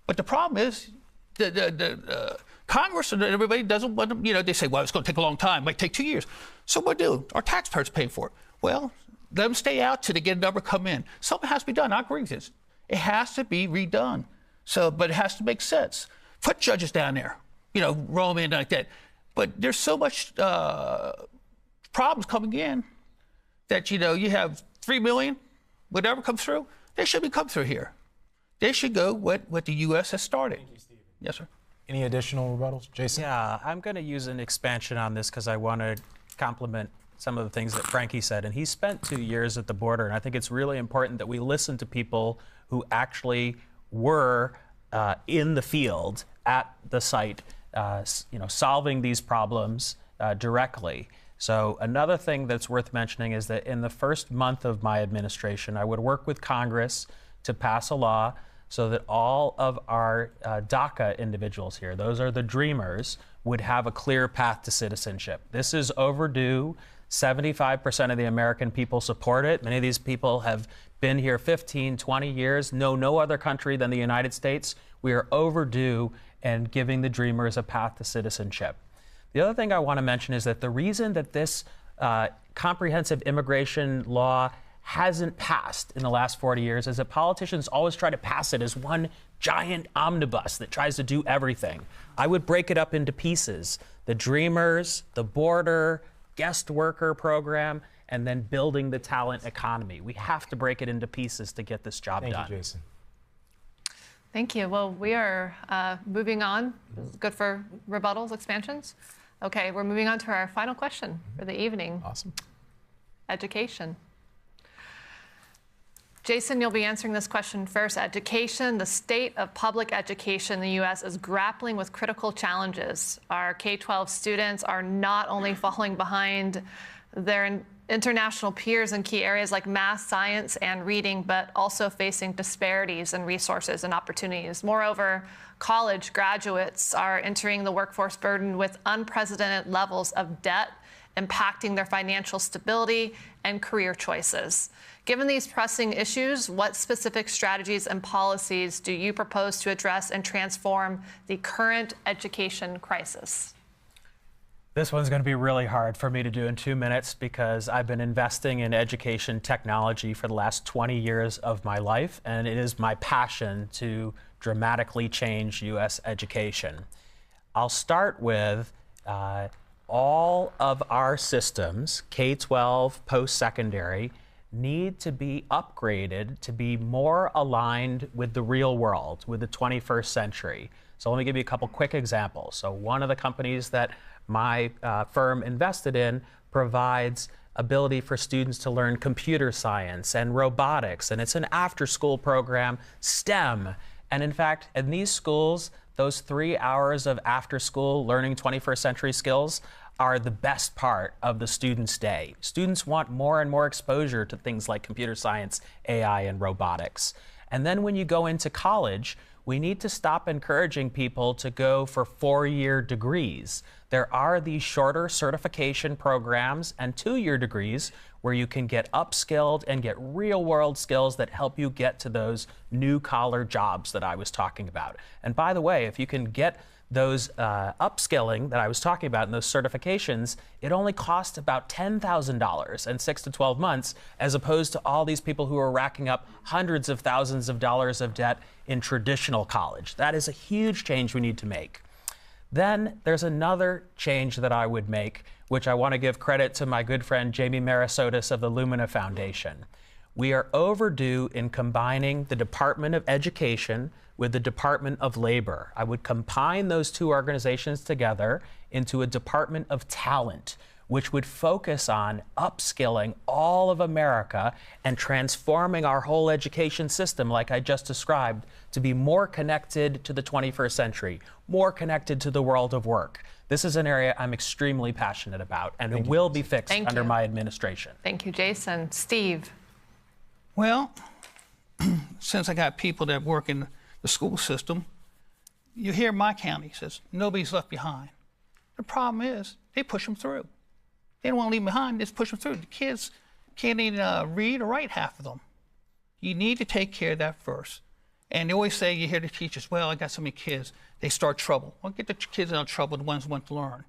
But the problem is the Congress and everybody doesn't want them. They say, well, it's going to take a long time. It might take 2 years. So what do? Our taxpayers pay for it. Well, let them stay out till they get a number come in. Something has to be done. I agree with this. It has to be redone. But it has to make sense. Put judges down there, roaming like that. But there's so much problems coming in that, you have 3 million, whatever comes through, they should be come through here. They should go what the U.S. has started. Thank you, Stephen. Yes, sir. Any additional rebuttals? Jason? Yeah, I'm going to use an expansion on this because I want to compliment some of the things that Frankie said. And he spent 2 years at the border, and I think it's really important that we listen to people who actually were in the field at the site, solving these problems directly. So another thing that's worth mentioning is that in the first month of my administration, I would work with Congress to pass a law so that all of our DACA individuals here, those are the dreamers, would have a clear path to citizenship. This is overdue. 75% of the American people support it. Many of these people have been here 15, 20 years, know no other country than the United States. We are overdue in giving the dreamers a path to citizenship. The other thing I want to mention is that the reason that this comprehensive immigration law hasn't passed in the last 40 years is that politicians always try to pass it as one giant omnibus that tries to do everything. I would break it up into pieces. The dreamers, the border, guest worker program, and then building the talent economy. We have to break it into pieces to get this job done. Thank you, Jason. Thank you. Well, we are moving on. Good for rebuttals, expansions? Okay, we're moving on to our final question for the evening. Awesome. Education. Jason, you'll be answering this question first. Education, the state of public education in the U.S. is grappling with critical challenges. Our K-12 students are not only falling behind their international peers in key areas like math, science, and reading, but also facing disparities in resources and opportunities. Moreover, college graduates are entering the workforce burdened with unprecedented levels of debt impacting their financial stability and career choices. Given these pressing issues, what specific strategies and policies do you propose to address and transform the current education crisis? This one's going to be really hard for me to do in 2 minutes because I've been investing in education technology for the last 20 years of my life, and it is my passion to dramatically change U.S. education. I'll start with all of our systems, K-12, post-secondary, need to be upgraded to be more aligned with the real world, with the 21st century. So let me give you a couple quick examples. So one of the companies that my firm invested in provides ability for students to learn computer science and robotics, and it's an after-school program, STEM. And in fact, in these schools, those 3 hours of after-school learning 21st century skills are the best part of the student's day. Students want more and more exposure to things like computer science, AI, and robotics. And then when you go into college, we need to stop encouraging people to go for 4-year degrees. There are these shorter certification programs and 2-year degrees where you can get upskilled and get real-world skills that help you get to those new-collar jobs that I was talking about. And by the way, if you can get those upskilling that I was talking about and those certifications, it only costs about $10,000 in 6 to 12 months, as opposed to all these people who are racking up hundreds of thousands of dollars of debt in traditional college. That is a huge change we need to make. Then there's another change that I would make, which I want to give credit to my good friend Jamie Marasotis of the Lumina Foundation. We are overdue in combining the Department of Education with the Department of Labor. I would combine those two organizations together into a Department of Talent, which would focus on upskilling all of America and transforming our whole education system, like I just described, to be more connected to the 21st century, more connected to the world of work. This is an area I'm extremely passionate about, and it will be fixed under my administration. Thank you, Jason. Steve. Well, since I got people that work in the school system, you hear my county says nobody's left behind. The problem is they push them through. They don't want to leave them behind, they just push them through. The kids can't even read or write, half of them. You need to take care of that first. And they always say, you hear the teachers, well, I got so many kids, they start trouble. Well, get the kids out of trouble, the ones who want to learn.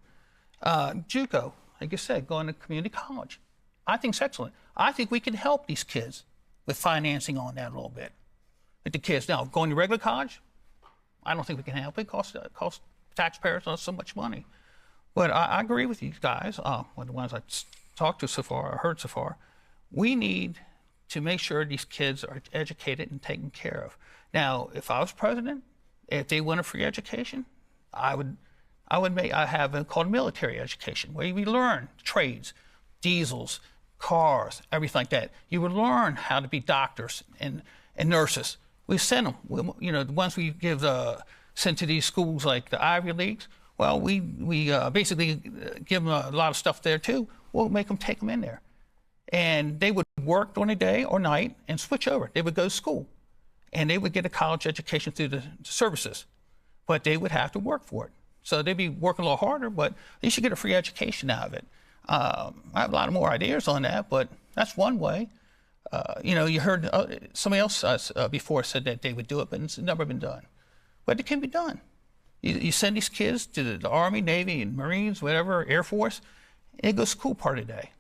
JUCO, like you said, going to community college. I think it's excellent. I think we can help these kids with financing on that a little bit. With the kids now going to regular college, I don't think we can help it. It costs taxpayers not so much money. But I agree with you guys, with the ones I talked to so far, or heard so far. We need to make sure these kids are educated and taken care of. Now, if I was president, if they want a free education, I have it called military education, where we learn trades, diesels, cars, everything like that. You would learn how to be doctors and nurses. We send them, the ones we send to these schools like the Ivy Leagues. Well, we basically give them a lot of stuff there too. We'll make them take them in there. And they would work during the day or night and switch over. They would go to school and they would get a college education through the services, but they would have to work for it. So they'd be working a little harder, but they should get a free education out of it. I have a lot of more ideas on that, but that's one way. You heard somebody else before said that they would do it, but it's never been done. But it can be done. You send these kids to the Army, Navy, and Marines, whatever, Air Force, and they go to school part of the day.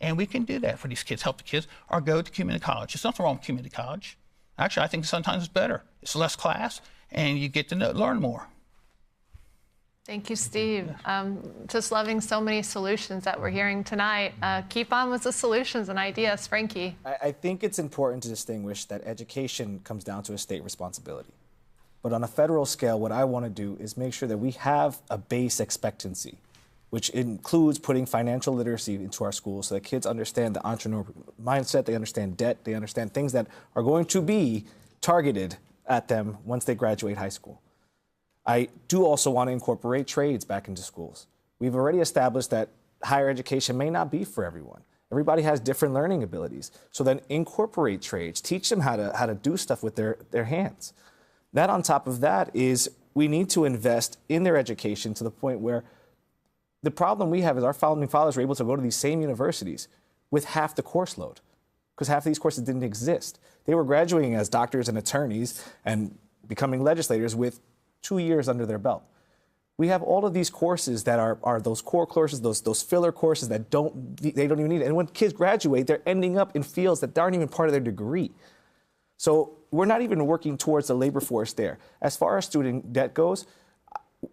And we can do that for these kids, help the kids, or go to community college. There's nothing wrong with community college. Actually, I think sometimes it's better. It's less class, and you get to learn more. Thank you, Steve. Just loving so many solutions that we're hearing tonight. Keep on with the solutions and ideas. Frankie. I think it's important to distinguish that education comes down to a state responsibility. But on a federal scale, what I want to do is make sure that we have a base expectancy, which includes putting financial literacy into our schools so that kids understand the entrepreneurial mindset, they understand debt, they understand things that are going to be targeted at them once they graduate high school. I do also want to incorporate trades back into schools. We've already established that higher education may not be for everyone. Everybody has different learning abilities. So then incorporate trades, teach them how to do stuff with their hands. That on top of that is we need to invest in their education to the point where The problem we have is our founding fathers were able to go to these same universities with half the course load, because half of these courses didn't exist. They were graduating as doctors and attorneys and becoming legislators with 2 years under their belt. We have all of these courses that are those core courses, those filler courses that they don't even need it. And when kids graduate, they're ending up in fields that aren't even part of their degree. So we're not even working towards the labor force there. As far as student debt goes,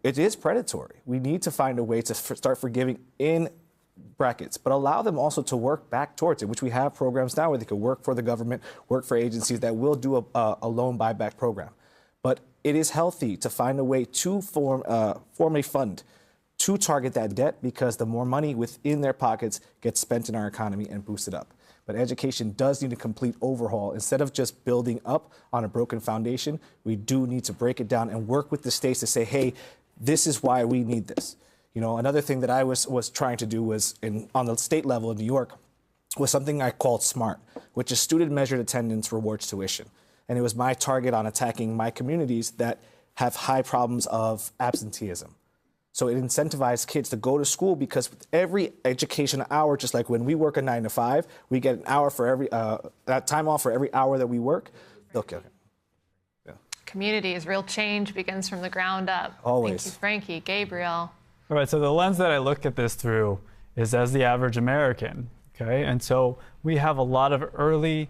it is predatory. We need to find a way to start forgiving in brackets, but allow them also to work back towards it, which we have programs now where they can work for the government, work for agencies that will do a loan buyback program. But it is healthy to find a way to form a fund to target that debt, because the more money within their pockets gets spent in our economy and boosted up. But education does need a complete overhaul. Instead of just building up on a broken foundation, we do need to break it down and work with the states to say, hey, this is why we need this. You know, another thing that I was trying to do was on the state level in New York was something I called SMART, which is Student Measured Attendance Rewards Tuition. And it was my target on attacking my communities that have high problems of absenteeism. So it incentivized kids to go to school, because with every education hour, just like when we work a 9 to 5, we get an hour for every time off for every hour that we work. Okay. Yeah. Community is real change begins from the ground up. Always. Thank you, Frankie. Gabriel. All right, so the lens that I look at this through is as the average American, okay? And so we have a lot of early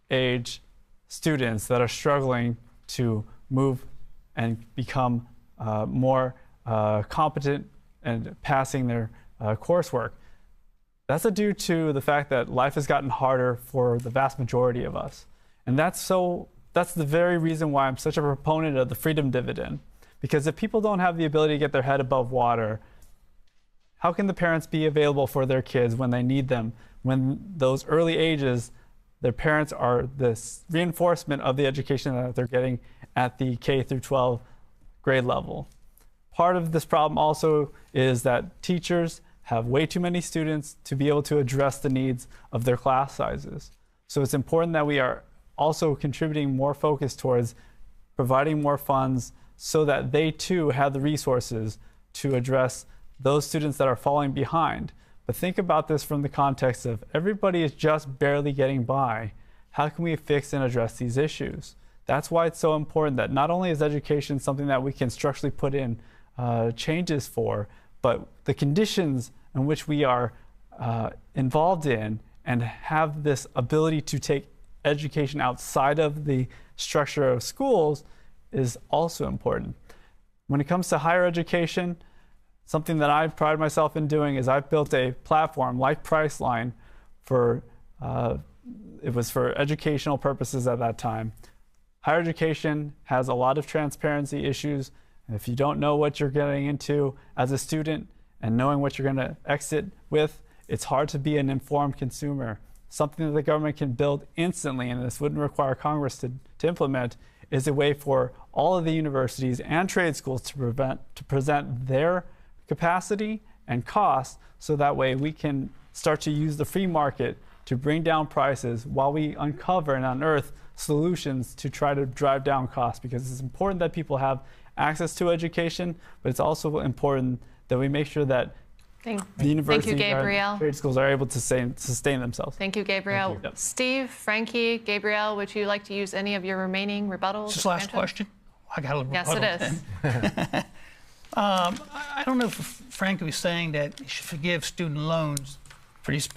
age students that are struggling to move and become more competent and passing their coursework. That's due to the fact that life has gotten harder for the vast majority of us. And that's the very reason why I'm such a proponent of the freedom dividend. Because if people don't have the ability to get their head above water, how can the parents be available for their kids when they need them? When those early ages, their parents are this reinforcement of the education that they're getting at the K through 12 grade level. Part of this problem also is that teachers have way too many students to be able to address the needs of their class sizes. So it's important that we are also contributing more focus towards providing more funds so that they too have the resources to address those students that are falling behind. But think about this from the context of everybody is just barely getting by. How can we fix and address these issues? That's why it's so important that not only is education something that we can structurally put in changes for, but the conditions in which we are involved in and have this ability to take education outside of the structure of schools is also important. When it comes to higher education, something that I pride myself in doing is I've built a platform like Priceline for, it was for educational purposes at that time. Higher education has a lot of transparency issues. And if you don't know what you're getting into as a student and knowing what you're going to exit with, it's hard to be an informed consumer. Something that the government can build instantly, and this wouldn't require Congress to implement, is a way for all of the universities and trade schools to present their capacity and cost, so that way we can start to use the free market to bring down prices while we uncover and unearth solutions to try to drive down costs, because it's important that people have access to education, but it's also important that we make sure that the universities and trade schools are able to sustain themselves. Thank you, Gabriel. Thank you. Steve, Frankie, Gabriel, would you like to use any of your remaining rebuttals? This last question? I got a little Yes, rebuttal. it is. I don't know if Frankie was saying that you should forgive student loans for these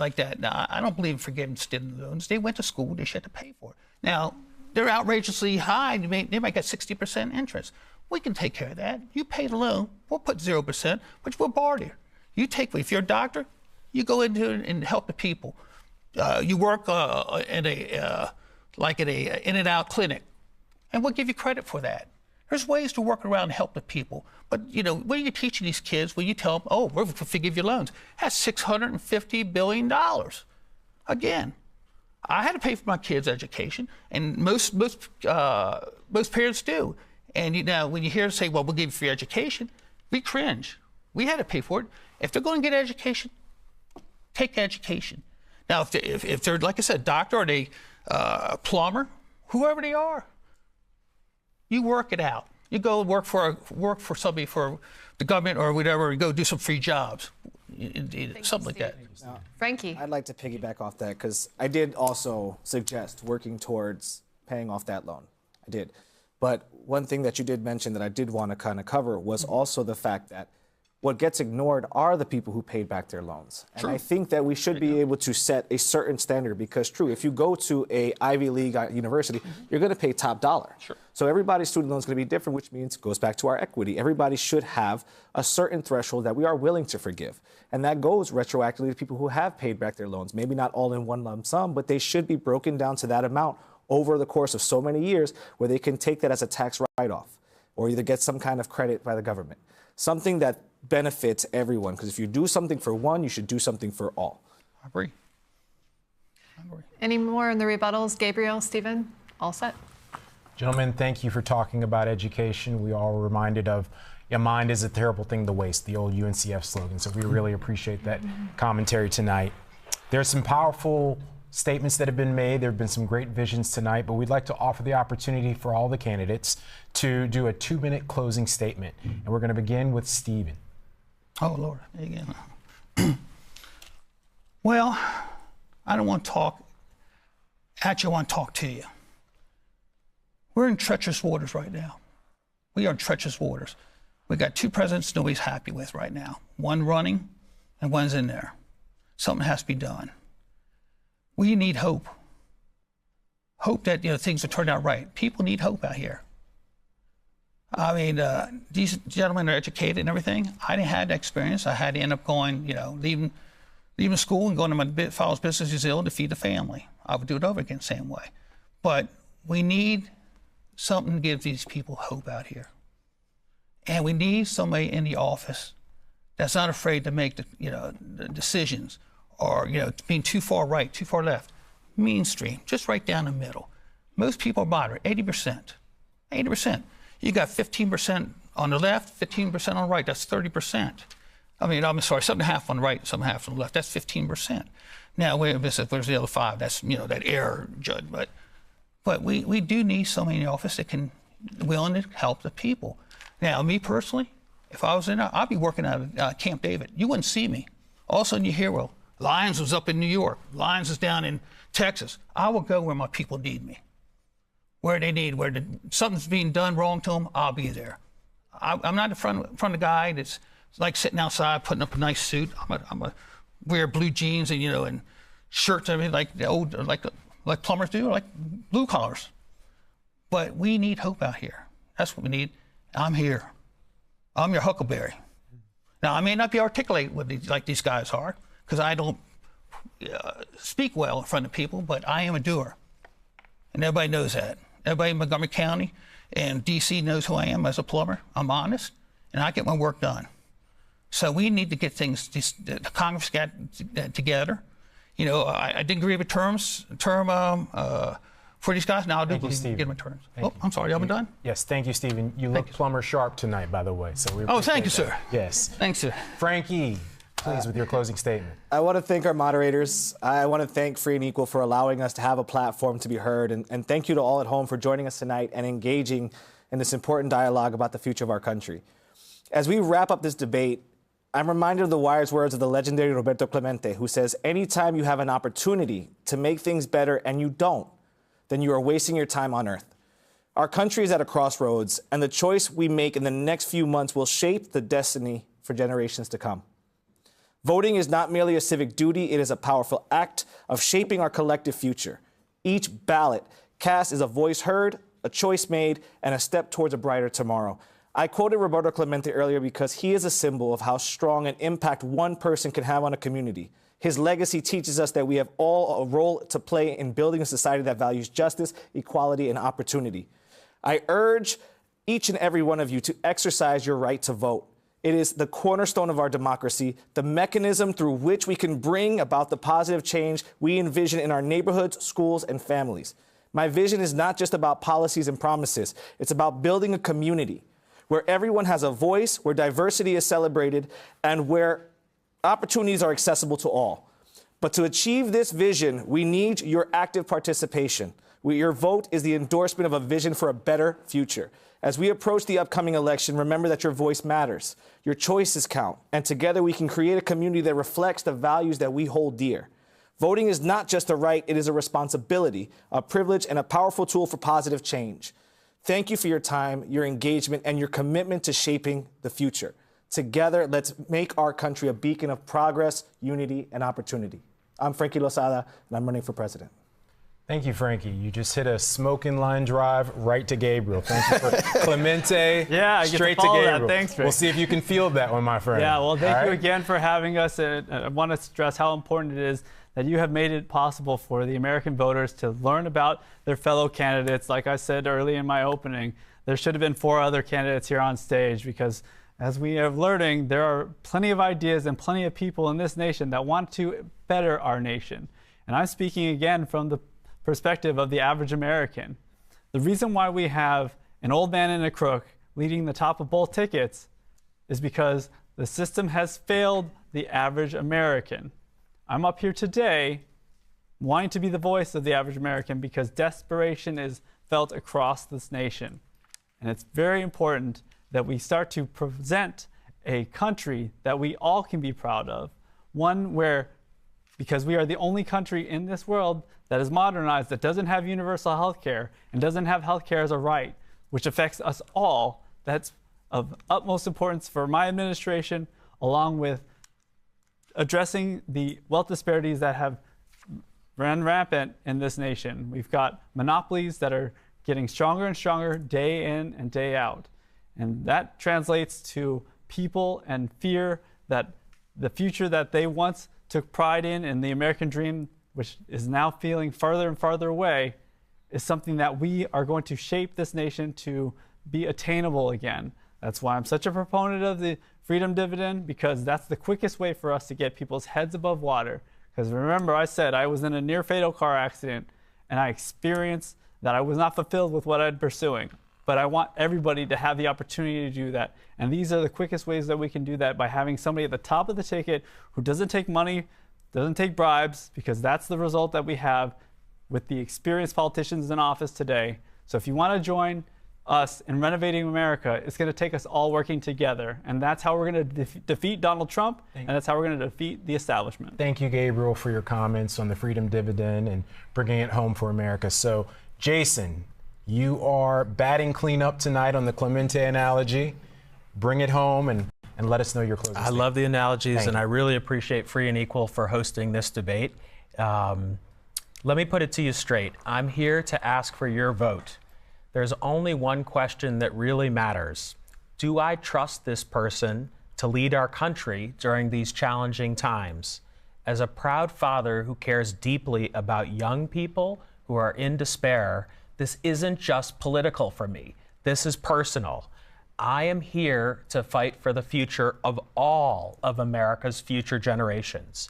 like that. Now, I don't believe in forgiving student loans. They went to school, they should have to pay for it. Now, they're outrageously high. They might get 60% interest. We can take care of that. You pay the loan, we'll put 0%, which we'll borrow you. You take, if you're a doctor, you go into it and help the people. You work at a in-and-out clinic, and we'll give you credit for that. There's ways to work around and help the people. But, you know, what are you teaching these kids when you tell them, oh, we're going to forgive your loans? That's $650 billion. Again, I had to pay for my kids' education, and most parents do. And, you know, when you hear them say, well, we'll give you free education, we cringe. We had to pay for it. If they're going to get education, take education. Now, if they're, like I said, doctor or they plumber, whoever they are, you work it out. You go work for somebody, for the government or whatever, you go do some free jobs. Something like that. Frankie. I'd like to piggyback off that because I did also suggest working towards paying off that loan. I did. But one thing that you did mention that I did want to kind of cover was also the fact that what gets ignored are the people who paid back their loans. And I think that we should be able to set a certain standard because, true, if you go to a Ivy League university, you're going to pay top dollar. Sure. So everybody's student loan is going to be different, which means it goes back to our equity. Everybody should have a certain threshold that we are willing to forgive. And that goes retroactively to people who have paid back their loans. Maybe not all in one lump sum, but they should be broken down to that amount over the course of so many years where they can take that as a tax write-off or either get some kind of credit by the government. Something that benefits everyone, because if you do something for one, you should do something for all. I agree. Any more in the rebuttals? Gabriel, Stephen, all set? Gentlemen, thank you for talking about education. We all were reminded of "Your mind is a terrible thing to waste," the old UNCF slogan. So we really appreciate that commentary tonight. There's some powerful statements that have been made. There have been some great visions tonight, but we'd like to offer the opportunity for all the candidates to do a 2-minute closing statement. And we're going to begin with Stephen. Oh, Lord, again. Well, I don't want to talk at you, I want to talk to you. We're in treacherous waters right now. We are in treacherous waters. We got two presidents nobody's happy with right now. One running and one's in there. Something has to be done. We need hope. Hope that things will turn out right. People need hope out here. I mean, these gentlemen are educated and everything. I didn't have that experience. I had to end up going, leaving school and going to my father's business in New Zealand to feed the family. I would do it over again the same way. But we need something to give these people hope out here. And we need somebody in the office that's not afraid to make the decisions or, being too far right, too far left. Mainstream, just right down the middle. Most people are moderate, 80%. 80%. You got 15% on the left, 15% on the right. That's 30%. I mean, I'm sorry, 7.5 on the right, 7.5 on the left. That's 15%. Now, where's the other 5? That's, that error judge. But we do need somebody in the office that can willing to help the people. Now, me personally, if I was in there, I'd be working out of Camp David. You wouldn't see me. All of a sudden you hear, well, Lyons was up in New York. Lyons is down in Texas. I will go where my people need me. Where they need, something's being done wrong to them, I'll be there. I'm not in front of the guy that's like sitting outside putting up a nice suit. I'm a wear blue jeans and and shirts. I mean, like the old like plumbers do, like blue collars. But we need hope out here. That's what we need. I'm here. I'm your huckleberry. Now I may not be articulate like these guys are, because I don't speak well in front of people, but I am a doer. And everybody knows that. Everybody in Montgomery County and D.C. knows who I am as a plumber. I'm honest, and I get my work done. So we need to get things, the Congress got together. I didn't agree with term for these guys. Now I'll get them terms. I'm sorry, y'all been done? Yes, thank you, Stephen. You look plumber sharp tonight, by the way. So we thank you, sir. Yes. Thanks, sir. Frankie, please, with your closing statement. I want to thank our moderators. I want to thank Free and Equal for allowing us to have a platform to be heard. And thank you to all at home for joining us tonight and engaging in this important dialogue about the future of our country. As we wrap up this debate, I'm reminded of the wise words of the legendary Roberto Clemente, who says, anytime you have an opportunity to make things better and you don't, then you are wasting your time on earth. Our country is at a crossroads, and the choice we make in the next few months will shape the destiny for generations to come. Voting is not merely a civic duty, it is a powerful act of shaping our collective future. Each ballot cast is a voice heard, a choice made, and a step towards a brighter tomorrow. I quoted Roberto Clemente earlier because he is a symbol of how strong an impact one person can have on a community. His legacy teaches us that we have all a role to play in building a society that values justice, equality, and opportunity. I urge each and every one of you to exercise your right to vote. It is the cornerstone of our democracy, the mechanism through which we can bring about the positive change we envision in our neighborhoods, schools, and families. My vision is not just about policies and promises. It's about building a community where everyone has a voice, where diversity is celebrated, and where opportunities are accessible to all. But to achieve this vision, we need your active participation. Your vote is the endorsement of a vision for a better future. As we approach the upcoming election, remember that your voice matters. Your choices count, and together we can create a community that reflects the values that we hold dear. Voting is not just a right, it is a responsibility, a privilege, and a powerful tool for positive change. Thank you for your time, your engagement, and your commitment to shaping the future. Together, let's make our country a beacon of progress, unity, and opportunity. I'm Frankie Lozada, and I'm running for president. Thank you, Frankie. You just hit a smoking line drive right to Gabriel. Thank you for Clemente. Yeah, I get straight to follow Gabriel. that. Thanks, Frank. We'll see if you can field that one, my friend. Yeah, well, thank All you right? again for having us. And I want to stress how important it is that you have made it possible for the American voters to learn about their fellow candidates. Like I said early in my opening, there should have been 4 other candidates here on stage because as we are learning, there are plenty of ideas and plenty of people in this nation that want to better our nation. And I'm speaking again from the perspective of the average American. The reason why we have an old man and a crook leading the top of both tickets is because the system has failed the average American. I'm up here today wanting to be the voice of the average American because desperation is felt across this nation. And it's very important that we start to present a country that we all can be proud of, one where, because we are the only country in this world that is modernized, that doesn't have universal health care and doesn't have health care as a right, which affects us all, that's of utmost importance for my administration, along with addressing the wealth disparities that have run rampant in this nation. We've got monopolies that are getting stronger and stronger day in and day out. And that translates to people and fear that the future that they once took pride in the American dream, which is now feeling farther and farther away, is something that we are going to shape this nation to be attainable again. That's why I'm such a proponent of the freedom dividend, because that's the quickest way for us to get people's heads above water. Because remember, I said I was in a near fatal car accident and I experienced that I was not fulfilled with what I'm pursuing. But I want everybody to have the opportunity to do that. And these are the quickest ways that we can do that, by having somebody at the top of the ticket who doesn't take money, doesn't take bribes, because that's the result that we have with the experienced politicians in office today. So if you want to join us in renovating America, it's going to take us all working together. And that's how we're going to defeat Donald Trump, and that's how we're going to defeat the establishment. Thank you, Gabriel, for your comments on the freedom dividend and bringing it home for America. So, Jason, you are batting cleanup tonight on the Clemente analogy. Bring it home and let us know your closing statement. I love the analogies, and I really appreciate Free and Equal for hosting this debate. Let me put it to you straight. I'm here to ask for your vote. There's only one question that really matters. Do I trust this person to lead our country during these challenging times? As a proud father who cares deeply about young people who are in despair, this isn't just political for me. This is personal. I am here to fight for the future of all of America's future generations.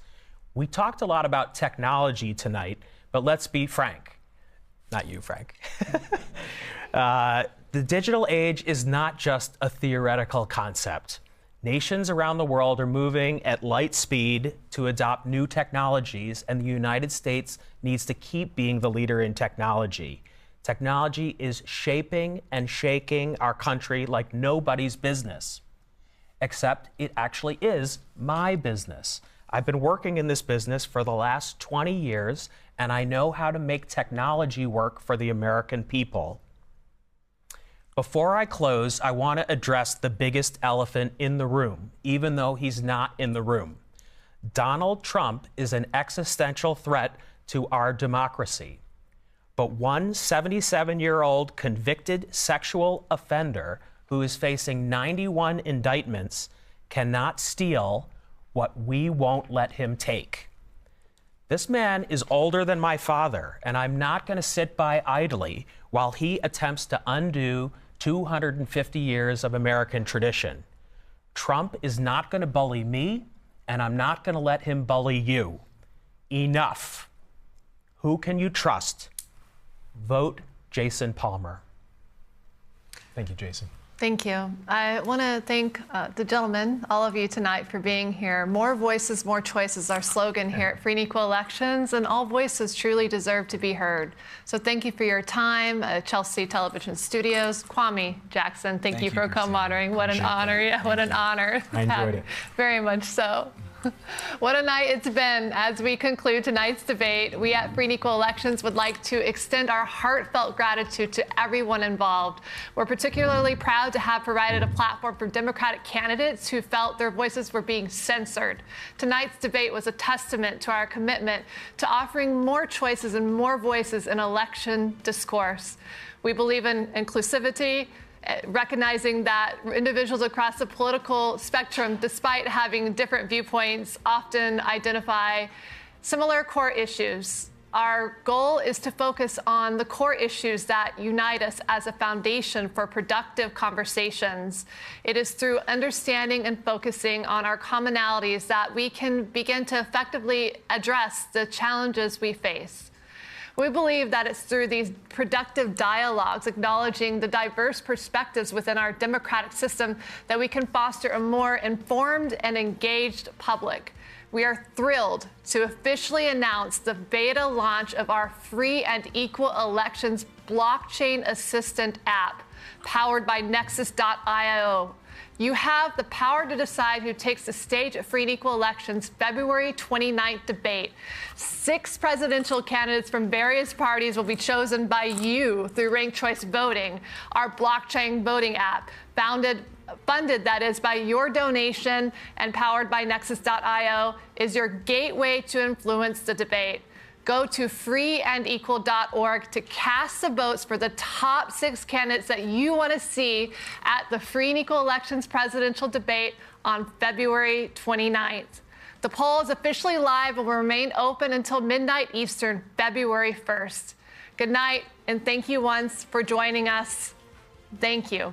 We talked a lot about technology tonight, but let's be frank. Not you, Frank. The digital age is not just a theoretical concept. Nations around the world are moving at light speed to adopt new technologies, and the United States needs to keep being the leader in technology. Technology is shaping and shaking our country like nobody's business, except it actually is my business. I've been working in this business for the last 20 years, and I know how to make technology work for the American people. Before I close, I want to address the biggest elephant in the room, even though he's not in the room. Donald Trump is an existential threat to our democracy. But one 77-year-old convicted sexual offender who is facing 91 indictments cannot steal what we won't let him take. This man is older than my father, and I'm not going to sit by idly while he attempts to undo 250 years of American tradition. Trump is not going to bully me, and I'm not going to let him bully you. Enough. Who can you trust? Vote Jason Palmer. Thank you, Jason. Thank you. I want to thank the gentlemen, all of you tonight, for being here. More voices, more choices, our slogan here at Free and Equal Elections, and all voices truly deserve to be heard. So thank you for your time, Chelsea Television Studios. KWAME Jackson, thank you for co-moderating. What an honor. Yeah, what an honor. I enjoyed it. Very much so. What a night it's been. As we conclude tonight's debate, we at Free and Equal Elections would like to extend our heartfelt gratitude to everyone involved. We're particularly proud to have provided a platform for Democratic candidates who felt their voices were being censored. Tonight's debate was a testament to our commitment to offering more choices and more voices in election discourse. We believe in inclusivity, recognizing that individuals across the political spectrum, despite having different viewpoints, often identify similar core issues. Our goal is to focus on the core issues that unite us as a foundation for productive conversations. It is through understanding and focusing on our commonalities that we can begin to effectively address the challenges we face. We believe that it's through these productive dialogues, acknowledging the diverse perspectives within our democratic system, that we can foster a more informed and engaged public. We are thrilled to officially announce the beta launch of our Free and Equal Elections blockchain assistant app, powered by Nexus.io. You have the power to decide who takes the stage at Free and Equal Elections February 29th debate. 6 presidential candidates from various parties will be chosen by you through ranked choice voting, our blockchain voting app, funded that is by your donation and powered by Nexus.io, is your gateway to influence the debate. Go to freeandequal.org to cast the votes for the top 6 candidates that you want to see at the Free and Equal Elections presidential debate on February 29th. The poll is officially live and will remain open until midnight Eastern, February 1st. Good night, and thank you once for joining us. Thank you.